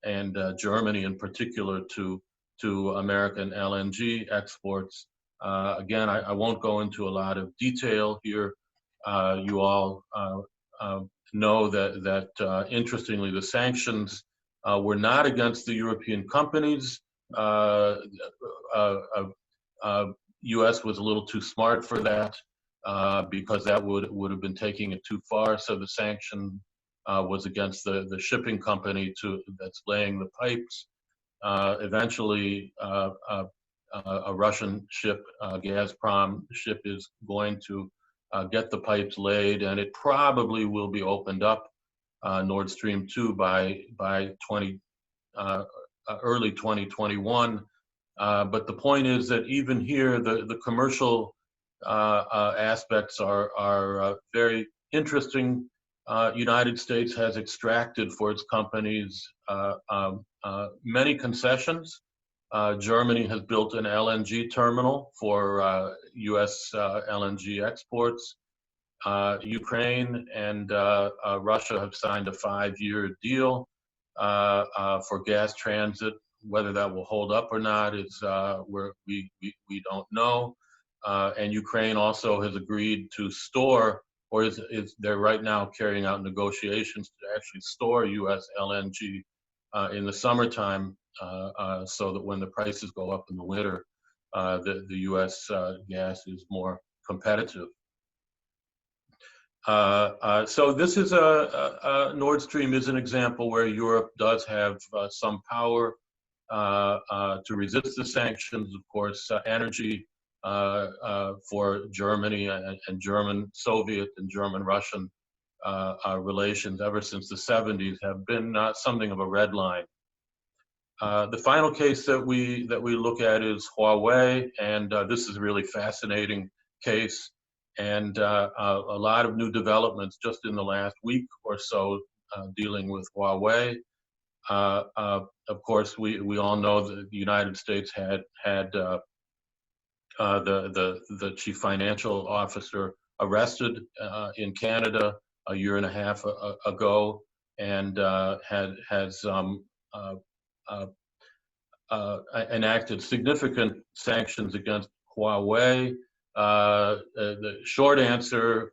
and Germany in particular to American LNG exports. Again, I won't go into a lot of detail here. You all know that interestingly, the sanctions were not against the European companies. U.S. was a little too smart for that. Because that would have been taking it too far. So the sanction was against the shipping company that's laying the pipes. Eventually, a Russian ship, Gazprom ship, is going to get the pipes laid, and it probably will be opened up, Nord Stream 2, by early 2021. But the point is that even here, the commercial aspects are very interesting. United States has extracted for its companies many concessions. Germany has built an LNG terminal for U.S. LNG exports. Ukraine and Russia have signed a 5-year deal for gas transit. Whether that will hold up or not is we don't know. And Ukraine also has agreed to store, or they're right now carrying out negotiations to actually store U.S. LNG in the summertime, so that when the prices go up in the winter, the U.S. gas is more competitive. So this is Nord Stream is an example where Europe does have some power to resist the sanctions. Of course, energy for Germany and German Soviet and German Russian relations ever since the 70s have been something of a red line. The final case that we look at is Huawei, and this is a really fascinating case, and a lot of new developments just in the last week or so dealing with Huawei. Of course, we all know that the United States had the chief financial officer arrested in Canada a year and a half ago, and has enacted significant sanctions against Huawei. The short answer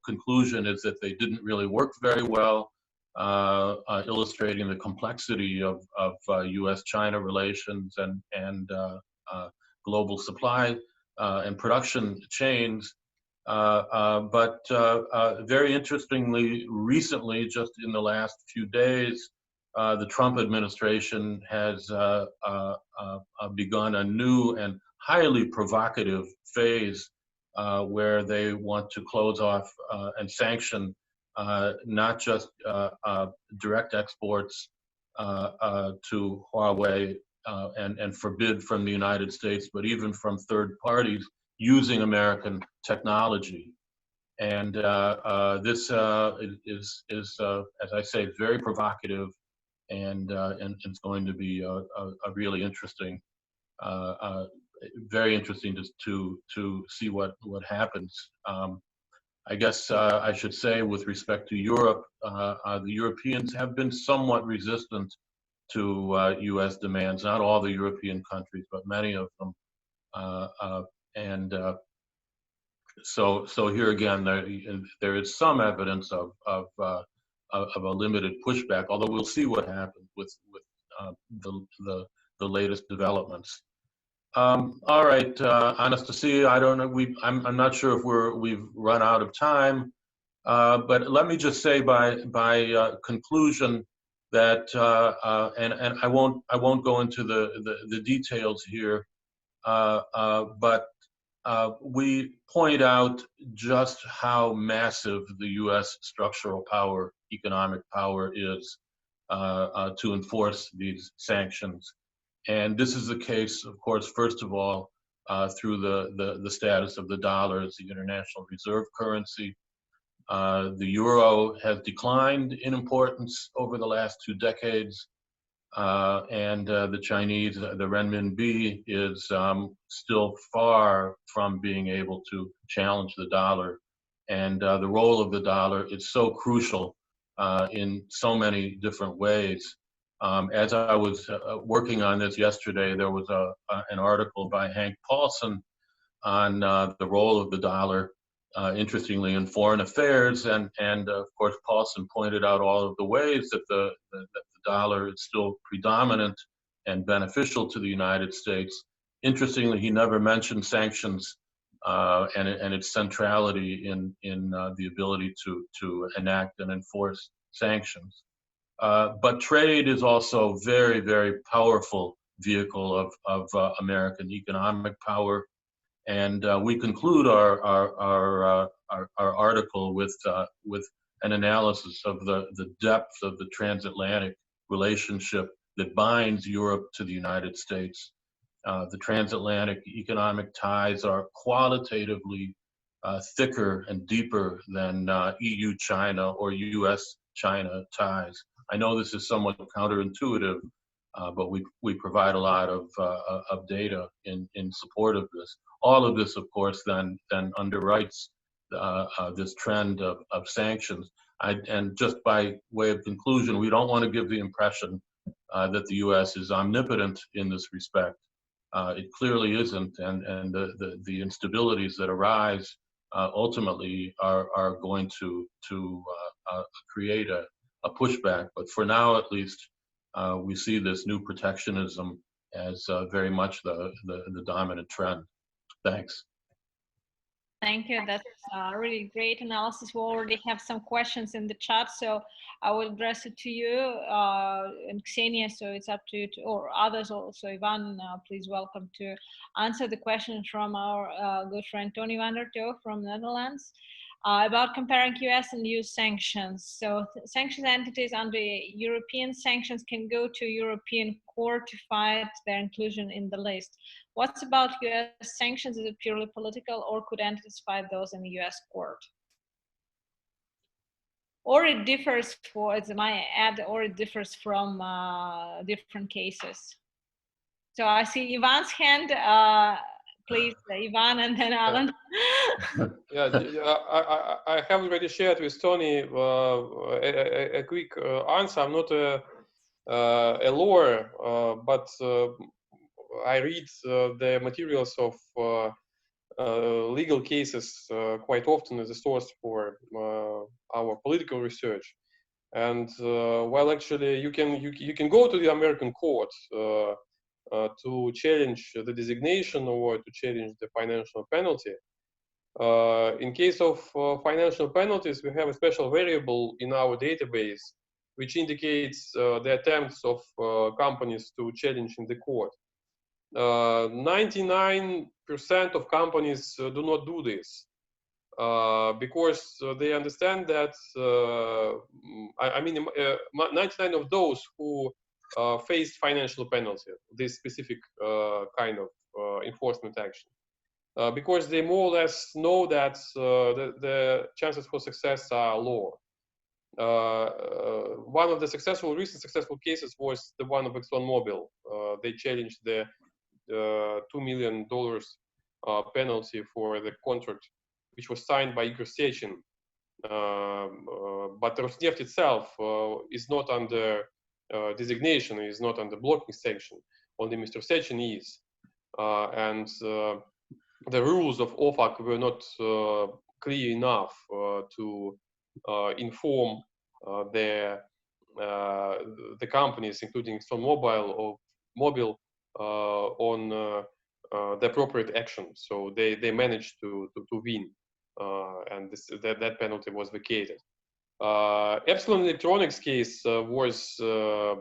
conclusion is that they didn't really work very well, illustrating the complexity of U.S.-China relations and global supply and production chains. But very interestingly, recently, just in the last few days, the Trump administration has begun a new and highly provocative phase where they want to close off and sanction not just direct exports to Huawei and forbid from the United States, but even from third parties using American technology. And this is as I say, very provocative, and it's going to be a really interesting, very interesting to see what happens. I guess I should say, with respect to Europe, the Europeans have been somewhat resistant to U.S. demands. Not all the European countries, but many of them. So here again, there is some evidence of a limited pushback. Although we'll see what happens with the latest developments. All right, Anastasia, I don't know. I'm not sure if we've run out of time, but let me just say by conclusion that and I won't go into the details here, but we point out just how massive the U.S. structural power, economic power is to enforce these sanctions. And this is the case, of course, first of all, through the status of the dollar as the international reserve currency. The euro has declined in importance over the last 2 decades. And the Chinese, the renminbi, is still far from being able to challenge the dollar. And the role of the dollar is so crucial in so many different ways. As I was working on this yesterday, there was an article by Hank Paulson on the role of the dollar, interestingly, in foreign affairs. And of course, Paulson pointed out all of the ways that the dollar is still predominant and beneficial to the United States. Interestingly, he never mentioned sanctions and its centrality in the ability to enact and enforce sanctions. But trade is also a very, very powerful vehicle of American economic power. And we conclude our article with an analysis of the depth of the transatlantic relationship that binds Europe to the United States. The transatlantic economic ties are qualitatively thicker and deeper than EU-China or US-China ties. I know this is somewhat counterintuitive, but we provide a lot of data in support of this. All of this, of course, then underwrites this trend of sanctions. And just by way of conclusion, we don't want to give the impression that the U.S. is omnipotent in this respect. It clearly isn't, and the instabilities that arise ultimately are going to create a pushback. But for now, at least, we see this new protectionism as very much the dominant trend. Thanks. Thank you. That's really great analysis. We already have some questions in the chat, so I will address it to you and Ksenia. So it's up to you, or others also. Ivan, please welcome to answer the question from our good friend Tony van der Toe from Netherlands about comparing US and EU sanctions. So sanctions entities under European sanctions can go to European court to fight their inclusion in the list. What's about US sanctions? Is it purely political, or could entities fight those in the US court? Or it differs for, as I add, or it differs from different cases. So I see Ivan's hand. Please, Ivan, and then Alan. Yeah, I have already shared with Tony a quick answer. I'm not a lawyer, but I read the materials of legal cases quite often as a source for our political research. And while actually you can go to the American court to challenge the designation or to challenge the financial penalty. In case of financial penalties, we have a special variable in our database which indicates the attempts of companies to challenge in the court. 99% of companies do not do this because they understand that, 99 of those who faced financial penalty, this specific kind of enforcement action, because they more or less know that the chances for success are low. One of the recent successful cases was the one of ExxonMobil. They challenged the $2 million penalty for the contract, which was signed by Igor Sechin. But Rosneft itself is not under designation, is not under blocking sanction. Only Mr. Sechin is. And the rules of OFAC were not clear enough to inform the companies, including ExxonMobil or Mobil, on the appropriate action. So they managed to win, and that penalty was vacated. Epsilon Electronics case was a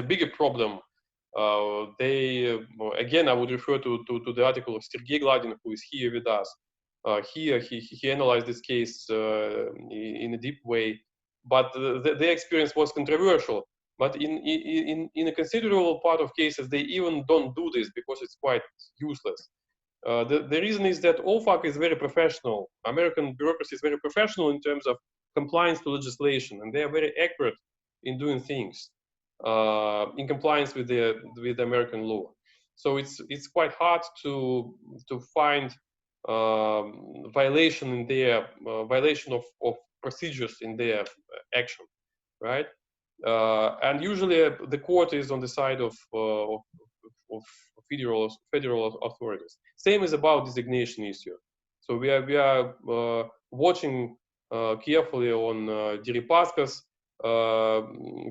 bigger problem. Again, I would refer to the article of Sergei Gladin, who is here with us. Here, he analyzed this case in a deep way, but their experience was controversial. But in a considerable part of cases, they even don't do this because it's quite useless. The reason is that OFAC is very professional. American bureaucracy is very professional in terms of compliance to legislation, and they are very accurate in doing things in compliance with the American law. So it's quite hard to find violation in their violation of procedures in their action, right? And usually the court is on the side of federal authorities. Same is about designation issue. So we are watching carefully on Deripaska's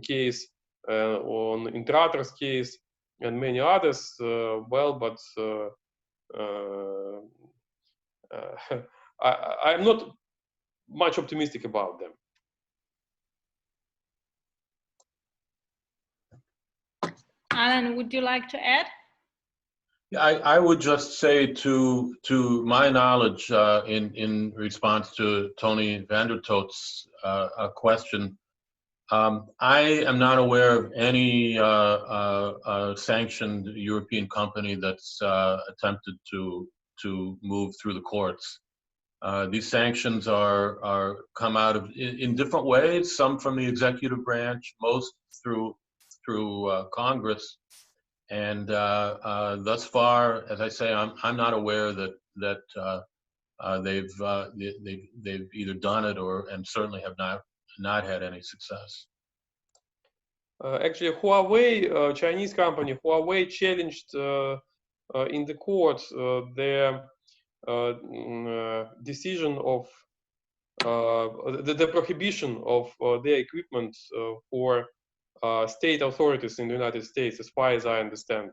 case, on Intrator's case, and many others. But I'm not much optimistic about them. Alan, would you like to add? Yeah, I would just say to my knowledge, in response to Tony van der Tote's question, I am not aware of any sanctioned European company that's attempted to move through the courts. These sanctions are come out of in different ways. Some from the executive branch, most through Congress. And thus far, as I say, I'm not aware that they've either done it and certainly have not had any success. Actually, Huawei, Chinese company, Huawei challenged in the court their decision of the prohibition of their equipment for state authorities in the United States, as far as I understand,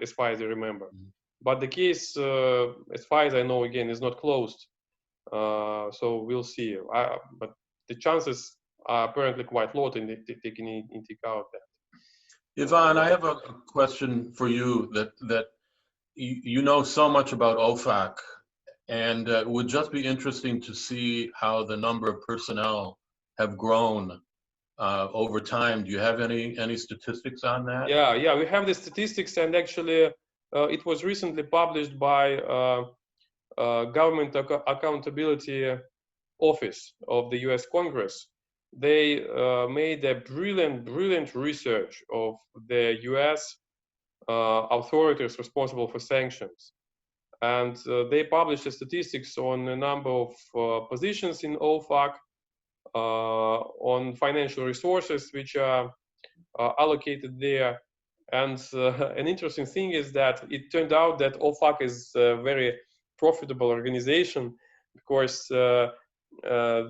as far as I remember. but the case, as far as I know, again, is not closed. So we'll see. But the chances are apparently quite low, taking into account that. Ivan, I have a question for you that you know so much about OFAC, and it would just be interesting to see how the number of personnel have grown over time. Do you have any statistics on that? Yeah, we have the statistics, and actually it was recently published by Government Accountability Office of the US Congress. They made a brilliant research of the US authorities responsible for sanctions. And they published the statistics on a number of positions in OFAC, on financial resources which are allocated there. And an interesting thing is that it turned out that OFAC is a very profitable organization, because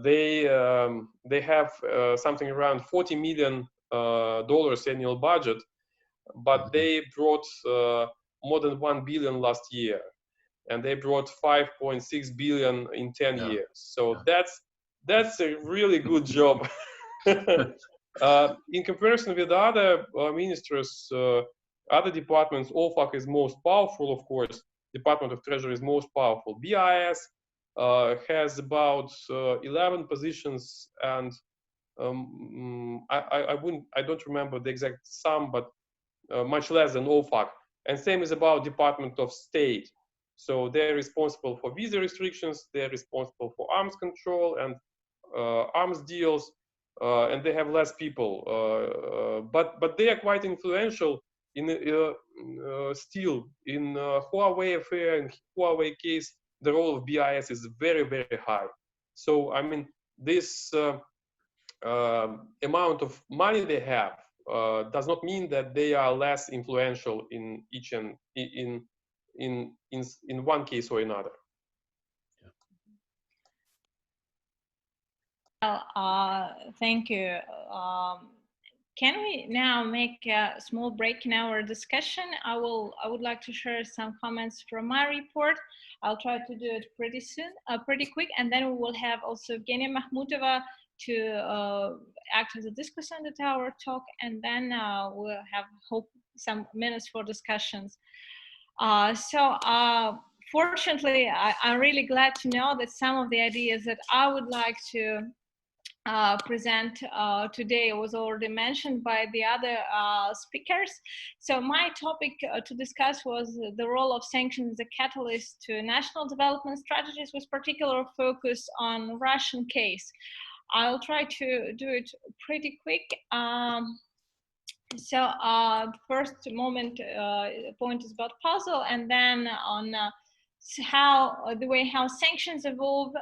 they have something around $40 million annual budget, but they brought more than 1 billion last year, and they brought 5.6 billion in 10 years. So that's a really good job. In comparison with other ministers, other departments, OFAC is most powerful, of course. Department of Treasury is most powerful. BIS has about 11 positions, and I don't remember the exact sum, but much less than OFAC. And same is about Department of State. So they're responsible for visa restrictions, they're responsible for arms control and arms deals, and they have less people. But they are quite influential in still in Huawei affair and Huawei case. The role of BIS is very high. So I mean, this amount of money they have does not mean that they are less influential in each and in one case or another. Well, thank you. Can we now make a small break in our discussion? I would like to share some comments from my report. I'll try to do it pretty soon, pretty quick, and then we will have also Evgenia Machmutova to act as a discussant at our talk, and then we'll have hope some minutes for discussions. Fortunately, I'm really glad to know that some of the ideas that I would like to present today was already mentioned by the other speakers. So my topic to discuss was the role of sanctions as a catalyst to national development strategies, with particular focus on Russian case. I'll try to do it pretty quick. First point is about puzzle, and then on the way how sanctions evolve,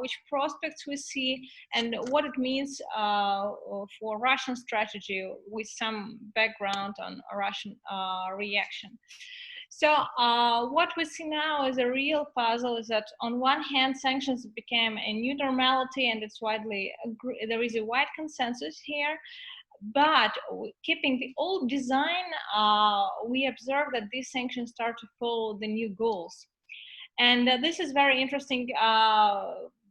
which prospects we see, and what it means for Russian strategy, with some background on Russian reaction. So what we see now is a real puzzle is that on one hand, sanctions became a new normality, and it's there is a wide consensus here. But keeping the old design, we observe that these sanctions start to follow the new goals. And this is very interesting,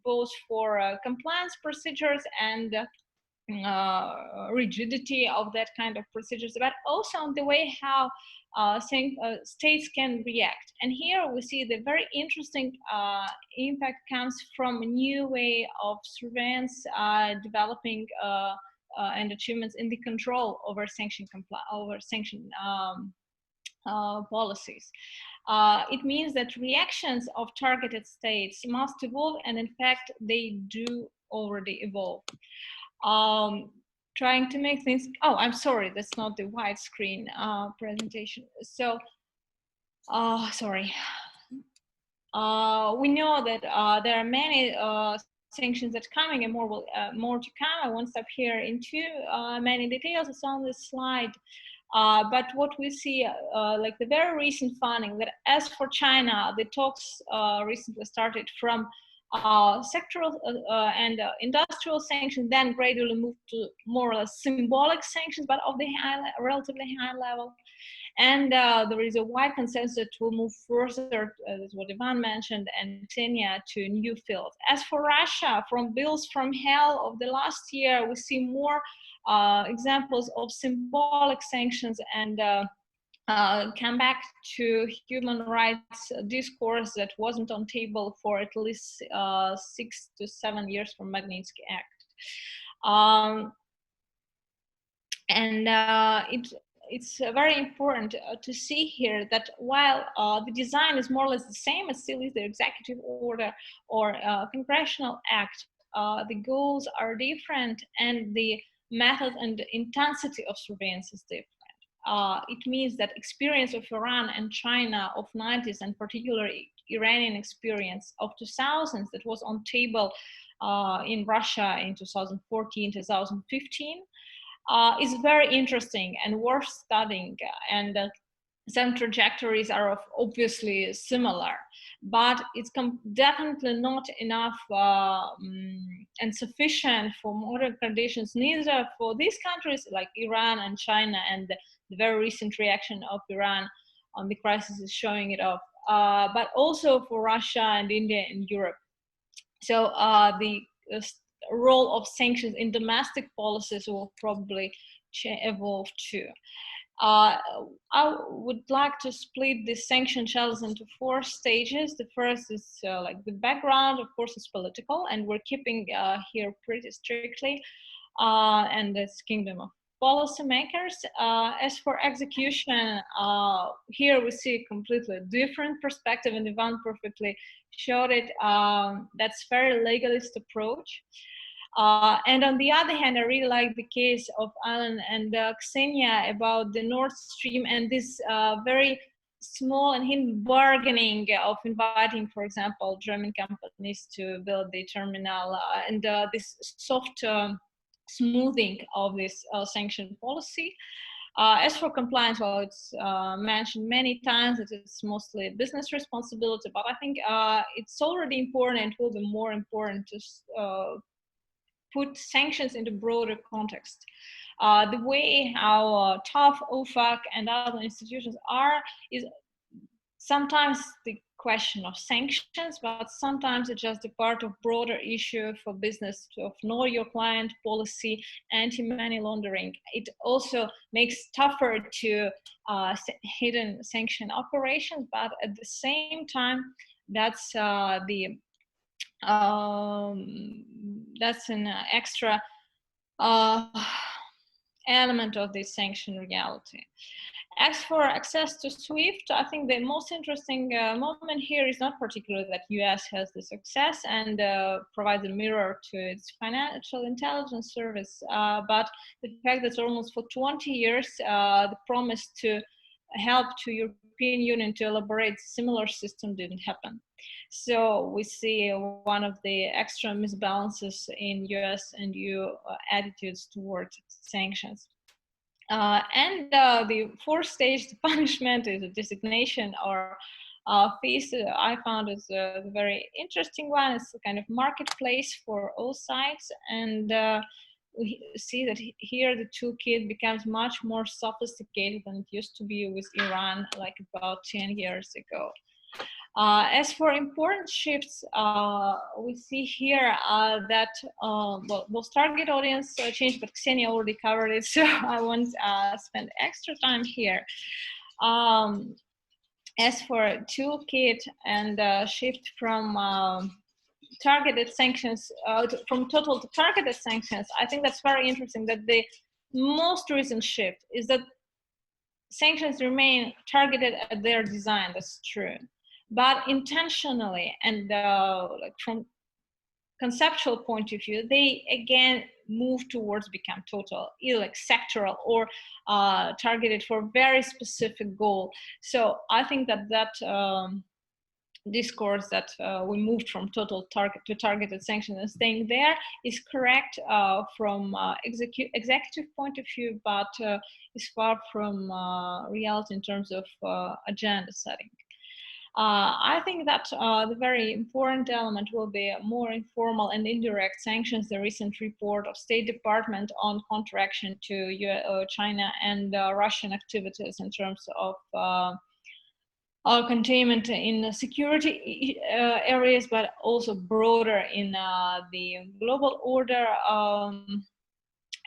both for compliance procedures and rigidity of that kind of procedures, but also on the way how states can react. And here we see the very interesting impact comes from a new way of surveillance developing and achievements in the control over sanction policies. It means that reactions of targeted states must evolve, and in fact, they do already evolve. Trying to make things, oh, I'm sorry, that's not the widescreen presentation. So, sorry. We know that there are many sanctions that are coming, and more to come. I won't stop here into many details. It's on this slide. But what we see, like the very recent funding, that as for China, the talks recently started from sectoral and industrial sanctions then gradually moved to more or less symbolic sanctions, but of the relatively high level. And there is a wide consensus that will move further, as what Ivan mentioned, and Ksenia, to new fields. As for Russia, from bills from hell of the last year, we see more examples of symbolic sanctions and come back to human rights discourse that wasn't on table for at least 6 to 7 years from Magnitsky Act. It's very important to see here that while the design is more or less the same, it still is the executive order or congressional act, the goals are different and the method and intensity of surveillance is different. It means that experience of Iran and China of 90s, and particularly Iranian experience of 2000s that was on table in Russia in 2014, 2015, is very interesting and worth studying. And some trajectories are obviously similar, but it's definitely not enough and sufficient for modern conditions, neither for these countries like Iran and China, and the very recent reaction of Iran on the crisis is showing it off, but also for Russia and India and Europe. So the role of sanctions in domestic policies will probably evolve too. I would like to split the sanction challenge into 4 stages. The first is like the background, of course, is political, and we're keeping here pretty strictly, and it's kingdom of policymakers. As for execution, here we see a completely different perspective, and Ivan perfectly showed it. That's very legalist approach. And on the other hand, I really like the case of Alan and Ksenia about the Nord Stream and this very small and hidden bargaining of inviting, for example, German companies to build the terminal, and this soft smoothing of this sanction policy. As for compliance, well, it's mentioned many times that it's mostly business responsibility, but I think it's already important and will be more important to put sanctions into broader context. The way how tough OFAC and other institutions are is sometimes the question of sanctions, but sometimes it's just a part of broader issue for business of know your client policy, anti-money laundering. It also makes tougher to hidden sanction operations, but at the same time, that's an extra element of the sanction reality. As for access to SWIFT, I think the most interesting moment here is not particularly that US has the success and provides a mirror to its financial intelligence service, but the fact that almost for 20 years, the promise to help to European Union to elaborate similar system didn't happen. So we see one of the extra misbalances in US and EU attitudes towards sanctions. And the 4th stage, the punishment, is a designation or fees. I found is a very interesting one. It's a kind of marketplace for all sides, and we see that here the toolkit becomes much more sophisticated than it used to be with Iran, like about 10 years ago. As for important shifts, we see here that, well, both target audience changed, but Ksenia already covered it, so I won't spend extra time here. As for toolkit and shift from targeted sanctions, from total to targeted sanctions, I think that's very interesting that the most recent shift is that sanctions remain targeted at their design, that's true. But intentionally and like from conceptual point of view, they again move towards become total, either like sectoral or targeted for very specific goal. So I think that discourse that we moved from total target to targeted sanction and staying there is correct from executive point of view, but is far from reality in terms of agenda setting. I think that the very important element will be more informal and indirect sanctions. The recent report of State Department on counteraction to China and Russian activities in terms of containment in security areas, but also broader in the global order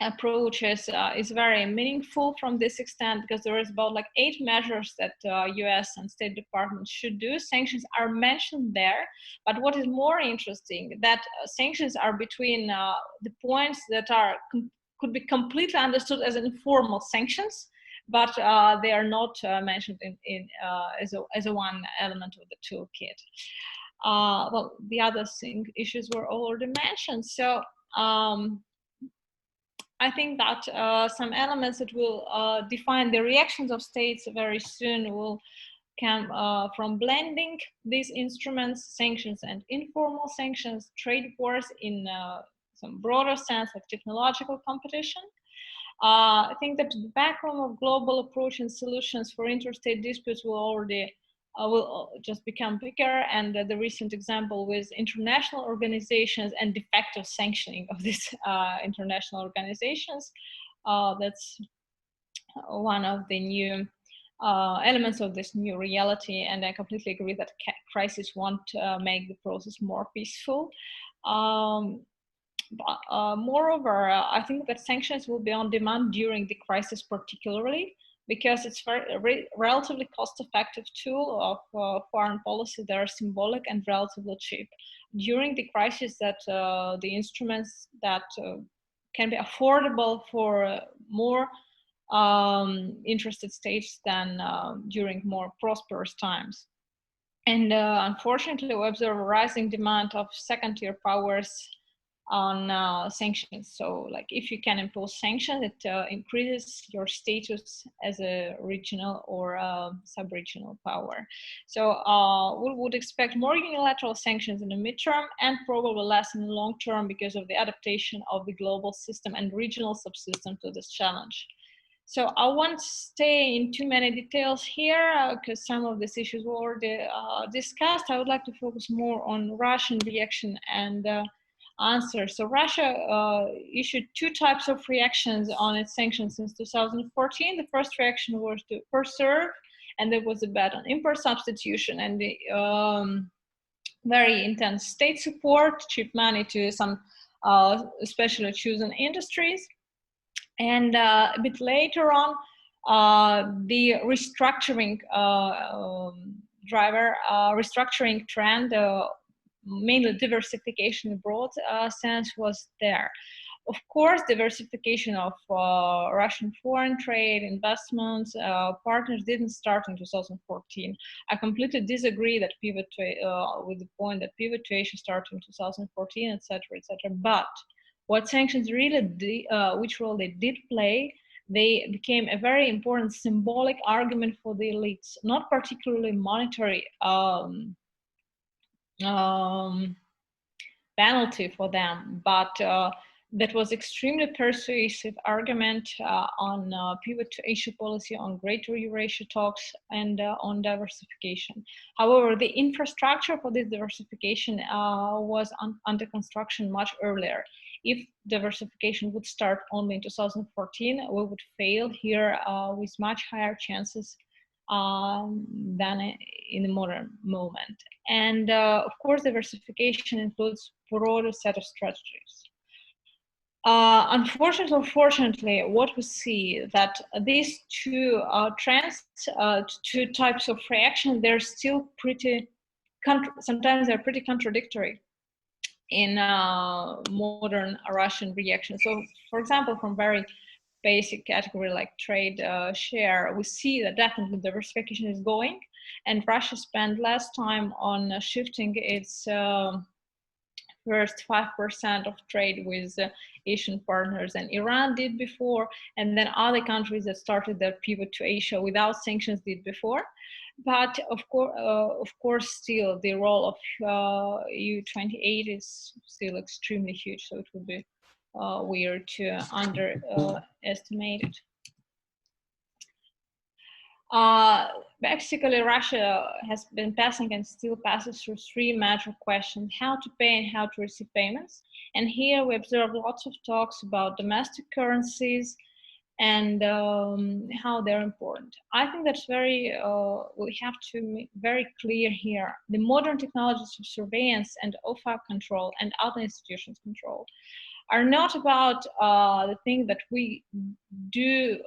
approaches is very meaningful from this extent, because there is about like 8 measures that US and State Department should do. Sanctions are mentioned there, but what is more interesting, that sanctions are between the points that are could be completely understood as informal sanctions, but they are not mentioned in as a one element of the toolkit. Well, the other issues were already mentioned. So I think that some elements that will define the reactions of states very soon will come from blending these instruments, sanctions and informal sanctions, trade wars in some broader sense, like technological competition. I think that the background of global approach and solutions for interstate disputes will already will just become bigger, and the recent example with international organizations and de facto sanctioning of these international organizations, that's one of the new elements of this new reality, and I completely agree that crisis won't make the process more peaceful. Moreover, I think that sanctions will be on demand during the crisis particularly, because it's very relatively cost-effective tool of foreign policy that are symbolic and relatively cheap. During the crisis, that the instruments that can be affordable for more interested states than during more prosperous times. And unfortunately, we observe a rising demand of second-tier powers on sanctions. So like if you can impose sanctions, it increases your status as a regional or sub-regional power. So we would expect more unilateral sanctions in the midterm and probably less in the long term because of the adaptation of the global system and regional subsystem to this challenge. So I won't stay in too many details here because some of these issues were already discussed. I would like to focus more on Russian reaction and answer. So Russia issued 2 types of reactions on its sanctions since 2014. The first reaction was to preserve, and there was a bet on import substitution and the very intense state support, cheap money to some especially chosen industries. And a bit later on, the restructuring restructuring trend, mainly diversification abroad sense, was there. Of course, diversification of Russian foreign trade, investments, partners didn't start in 2014. I completely disagree that pivot to, with the point that pivot to Asia started in 2014, etc., etc. But what sanctions really did, which role they did play, they became a very important symbolic argument for the elites, not particularly monetary penalty for them, but that was extremely persuasive argument on pivot to Asia policy, on Greater Eurasia talks, and on diversification. However, the infrastructure for this diversification was under construction much earlier. If diversification would start only in 2014, we would fail here with much higher chances than in the modern moment. And of course, diversification includes a broader set of strategies. Unfortunately or fortunately, what we see that these 2 trends, 2 types of reaction, they're still pretty, sometimes they're pretty contradictory in modern Russian reaction. So, for example, from very basic category like trade share, we see that definitely diversification is going, and Russia spent less time on shifting its first 5% of trade with Asian partners than Iran did before, and then other countries that started their pivot to Asia without sanctions did before. But of course, still the role of EU28 is still extremely huge, so it would be weird to underestimate it. Basically, Russia has been passing and still passes through three major questions: how to pay and how to receive payments. And here we observe lots of talks about domestic currencies and how they're important. I think that's very, we have to make very clear here. The modern technologies of surveillance and OFAC control and other institutions control are not about the thing that we do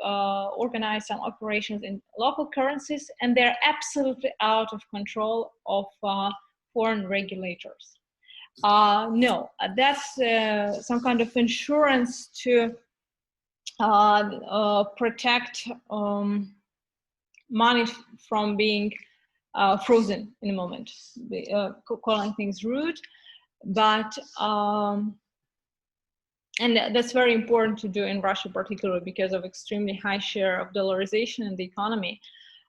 organize some operations in local currencies, and they're absolutely out of control of foreign regulators. No, that's some kind of insurance to protect money from being frozen in a moment, calling things rude, but and that's very important to do in Russia, particularly because of extremely high share of dollarization in the economy.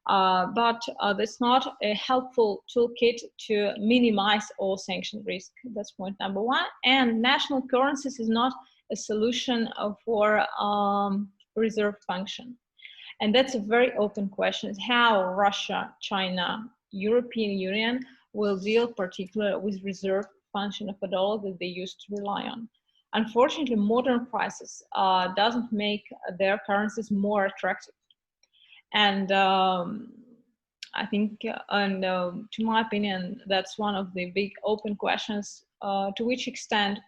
But that's not a helpful toolkit to minimize all sanction risk. That's point number one. And national currencies is not a solution for reserve function. And that's a very open question: how Russia, China, European Union will deal particularly with reserve function of a dollar that they used to rely on. Unfortunately, modern crisis doesn't make their currencies more attractive. And I think, to my opinion, that's one of the big open questions: to which extent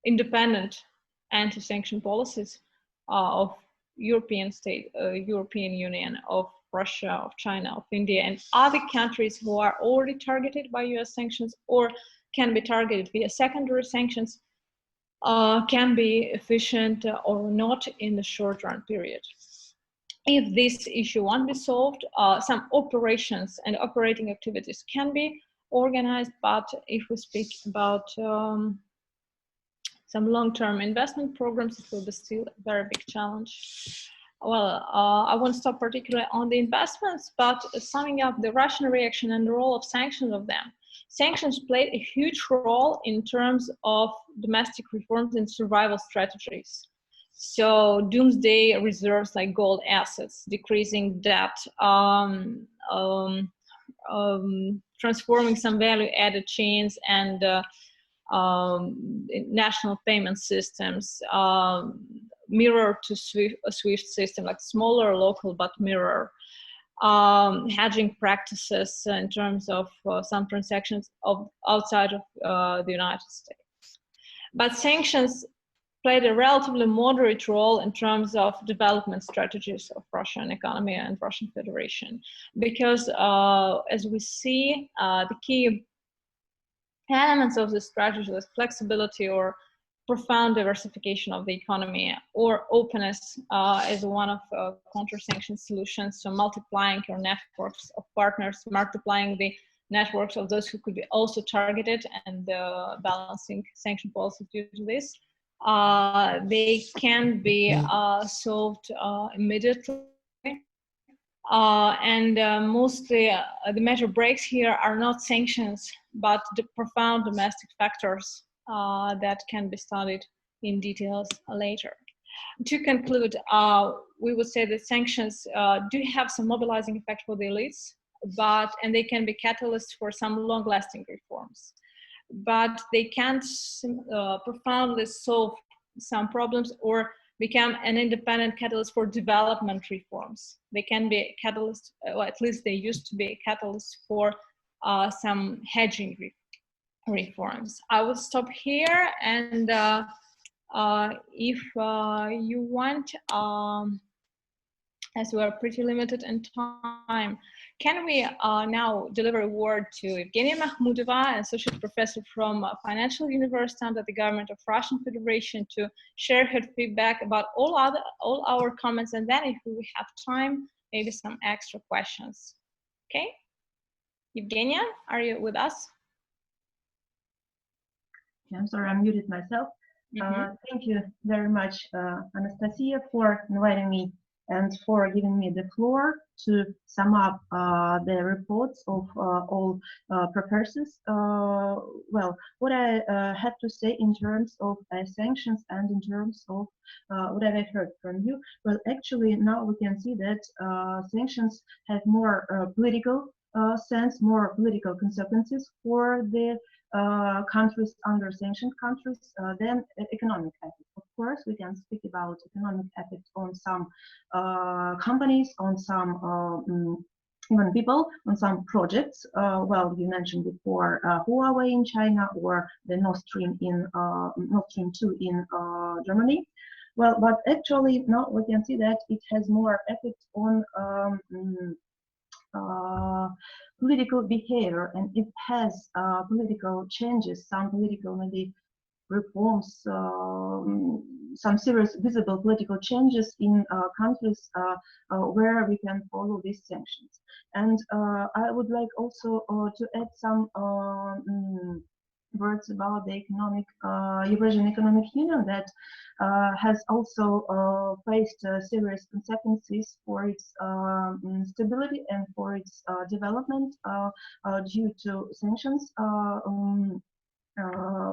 independent anti-sanction policies of European Union, of Russia, of China, of India, and other countries who are already targeted by US sanctions or can be targeted via secondary sanctions can be efficient or not in the short-run period. If this issue won't be solved, some operations and operating activities can be organized, but if we speak about some long-term investment programs, it will be still a very big challenge. Well, I won't stop particularly on the investments, but summing up the Russian reaction and the role of sanctions of them. Sanctions played a huge role in terms of domestic reforms and survival strategies. So doomsday reserves like gold assets, decreasing debt, transforming some value-added chains and national payment systems, mirror to SWIFT system, like smaller local but mirror. Hedging practices in terms of some transactions outside of the United States. But sanctions played a relatively moderate role in terms of development strategies of Russian economy and Russian Federation, because as we see, the key elements of the strategy, like flexibility or profound diversification of the economy, or openness as one of counter-sanction solutions, so multiplying your networks of partners, multiplying the networks of those who could be also targeted, and balancing sanction policy due to this. They can be solved immediately. Mostly the major breaks here are not sanctions, but the profound domestic factors that can be studied in details later. To conclude, we would say that sanctions do have some mobilizing effect for the elites, and they can be catalysts for some long-lasting reforms. But they can't profoundly solve some problems or become an independent catalyst for development reforms. They can be a catalyst, or at least they used to be a catalyst for some hedging reforms. I will stop here, and if you want, as we are pretty limited in time, can we now deliver a word to Evgenia Machmutova, Associate Professor from Financial University under the government of Russian Federation, to share her feedback about all our comments, and then if we have time, maybe some extra questions. Okay? Evgenia, are you with us? I'm sorry, I muted myself. Thank you very much, Anastasia, for inviting me and for giving me the floor to sum up the reports of all professors. Well, what I had to say in terms of sanctions and in terms of what I heard from you. Well, actually, now we can see that sanctions have more political sense, more political consequences for the countries under sanctioned countries than economic effects. Of course, we can speak about economic effects on some companies, on some even people, on some projects. Well, you mentioned before Huawei in China or the Nord Stream 2 in Germany. Well, but actually now we can see that it has more effects on political behavior, and it has political changes, some political maybe reforms, some serious visible political changes in countries where we can follow these sanctions. And I would like also to add some words about the economic Eurasian Economic Union that has also faced serious consequences for its stability and for its development due to sanctions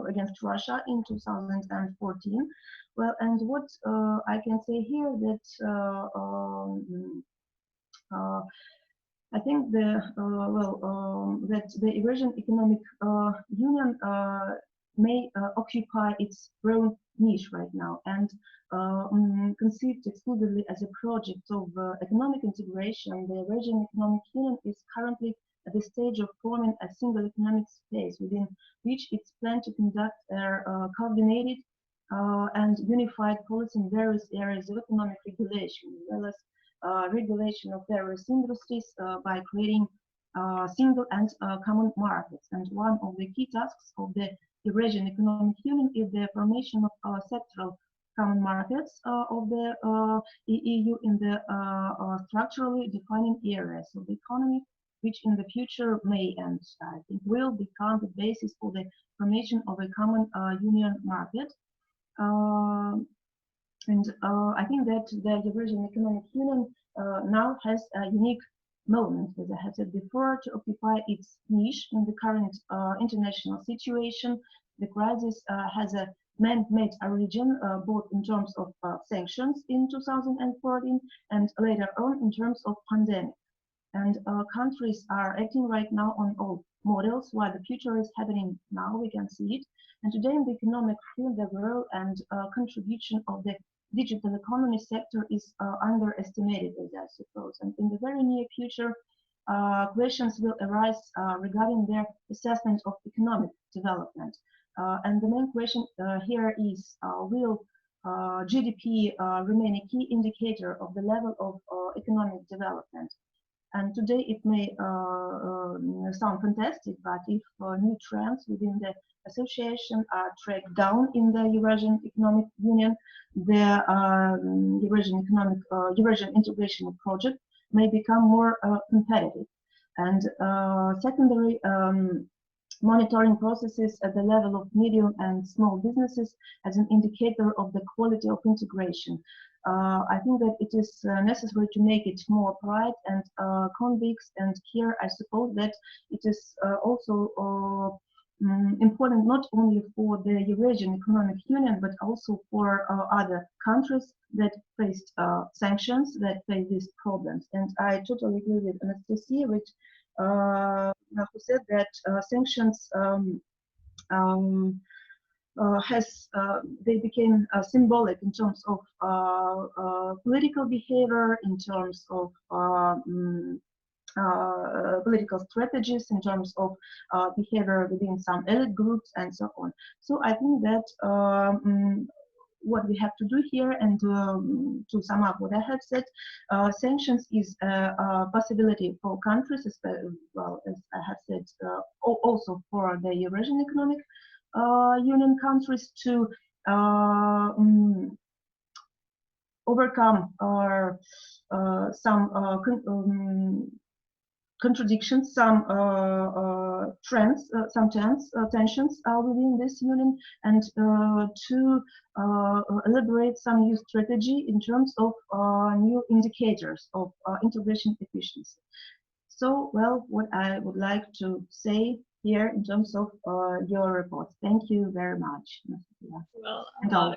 against Russia in 2014. Well, and what I can say here that I think that the Eurasian Economic Union may occupy its own niche right now and conceived exclusively as a project of economic integration. The Eurasian Economic Union is currently at the stage of forming a single economic space within which it's planned to conduct a coordinated and unified policy in various areas of economic regulation, as well as regulation of various industries by creating single and common markets. And one of the key tasks of the Eurasian Economic Union is the formation of sectoral common markets of the EU in the structurally defining areas of the economy, which in the future may and I think will become the basis for the formation of a common union market. I think that the Eurasian Economic Union now has a unique moment, as I have said before, to occupy its niche in the current international situation. The crisis has a man-made origin, both in terms of sanctions in 2014 and later on in terms of pandemic. And countries are acting right now on old models, while the future is happening now, we can see it. And today in the economic field, the role and contribution of the digital economy sector is underestimated, as I suppose. And in the very near future, questions will arise regarding their assessment of economic development. And the main question here is, will GDP remain a key indicator of the level of economic development? And today it may sound fantastic, but if new trends within the association are tracked down in the Eurasian Economic Union, the Eurasian integration project may become more competitive. And secondary monitoring processes at the level of medium and small businesses as an indicator of the quality of integration. I think that it is necessary to make it more bright and convex, and here I suppose that it is also important not only for the Eurasian Economic Union, but also for other countries that faced sanctions, that face these problems. And I totally agree with Anastasia, which who said that sanctions they became symbolic in terms of political behavior, in terms of political strategies, in terms of behavior within some elite groups and so on. So I think that what we have to do here, and to sum up what I have said, sanctions is a possibility for countries, well, as I have said, also for the Eurasian Economic Union countries to overcome some contradictions, some trends, some tensions within this union, and to elaborate some new strategy in terms of new indicators of integration efficiency. So, well, what I would like to say here in terms of your report. Thank you very much. Well,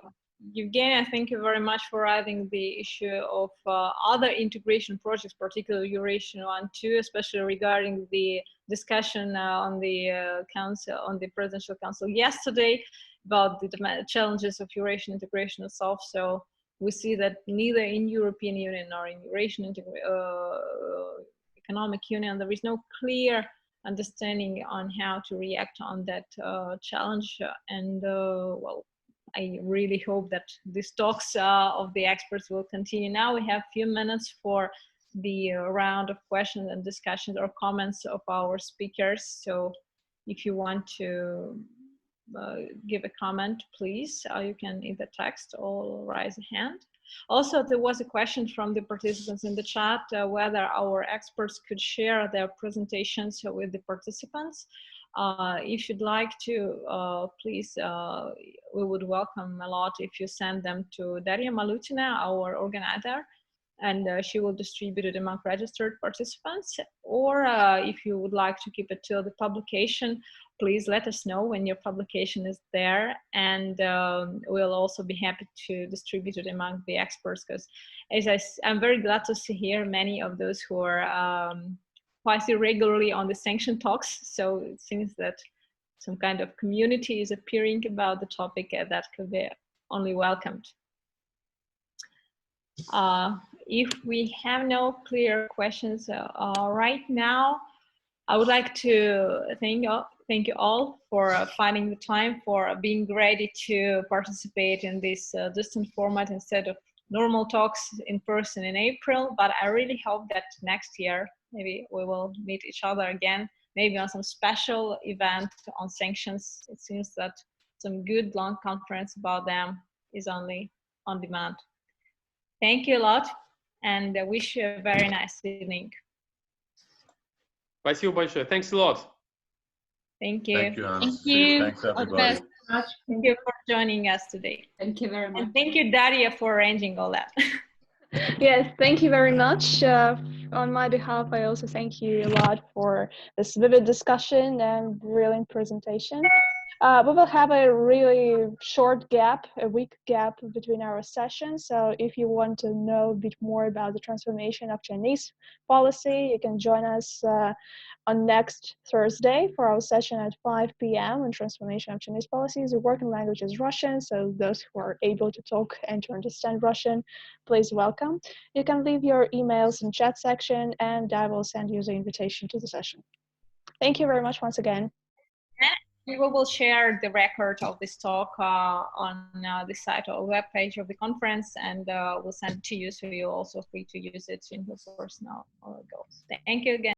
Evgenia, thank you very much for adding the issue of other integration projects, particularly Eurasian one too, especially regarding the discussion on the council, on the presidential council yesterday about the challenges of Eurasian integration itself. So we see that neither in European Union nor in Eurasian Economic Union, there is no clear understanding on how to react on that challenge. And well, I really hope that these talks of the experts will continue. Now we have a few minutes for the round of questions and discussions or comments of our speakers. So if you want to give a comment, please, you can either text or raise a hand. Also, there was a question from the participants in the chat whether our experts could share their presentations with the participants. If you'd like to, please, we would welcome a lot if you send them to Daria Malutina, our organizer, and she will distribute it among registered participants. Or if you would like to keep it till the publication, please let us know when your publication is there, and we'll also be happy to distribute it among the experts, because as I'm very glad to see here many of those who are quite irregularly on the sanction talks. So it seems that some kind of community is appearing about the topic that could be only welcomed. If we have no clear questions right now, I would like to thank you all for finding the time, for being ready to participate in this distant format instead of normal talks in person in April. But I really hope that next year, maybe we will meet each other again, maybe on some special event on sanctions. It seems that some good long conference about them is only on demand. Thank you a lot, and I wish you a very nice evening. Спасибо большое. Thanks a lot. Thank you. Thank you, Anna. Thank you. Thanks, everybody. Thank you for joining us today. Thank you very much. And thank you, Daria, for arranging all that. Yes, thank you very much. On my behalf, I also thank you a lot for this vivid discussion and brilliant presentation. We will have a really short gap, a week gap between our sessions. So if you want to know a bit more about the transformation of Chinese policy, you can join us on next Thursday for our session at 5 p.m. on transformation of Chinese policies. The working language is Russian, so those who are able to talk and to understand Russian, please welcome. You can leave your emails in chat section, and I will send you the invitation to the session. Thank you very much once again. We will share the record of this talk on the site or webpage of the conference, and we'll send it to you, so you're also free to use it in your personal goals. Thank you again.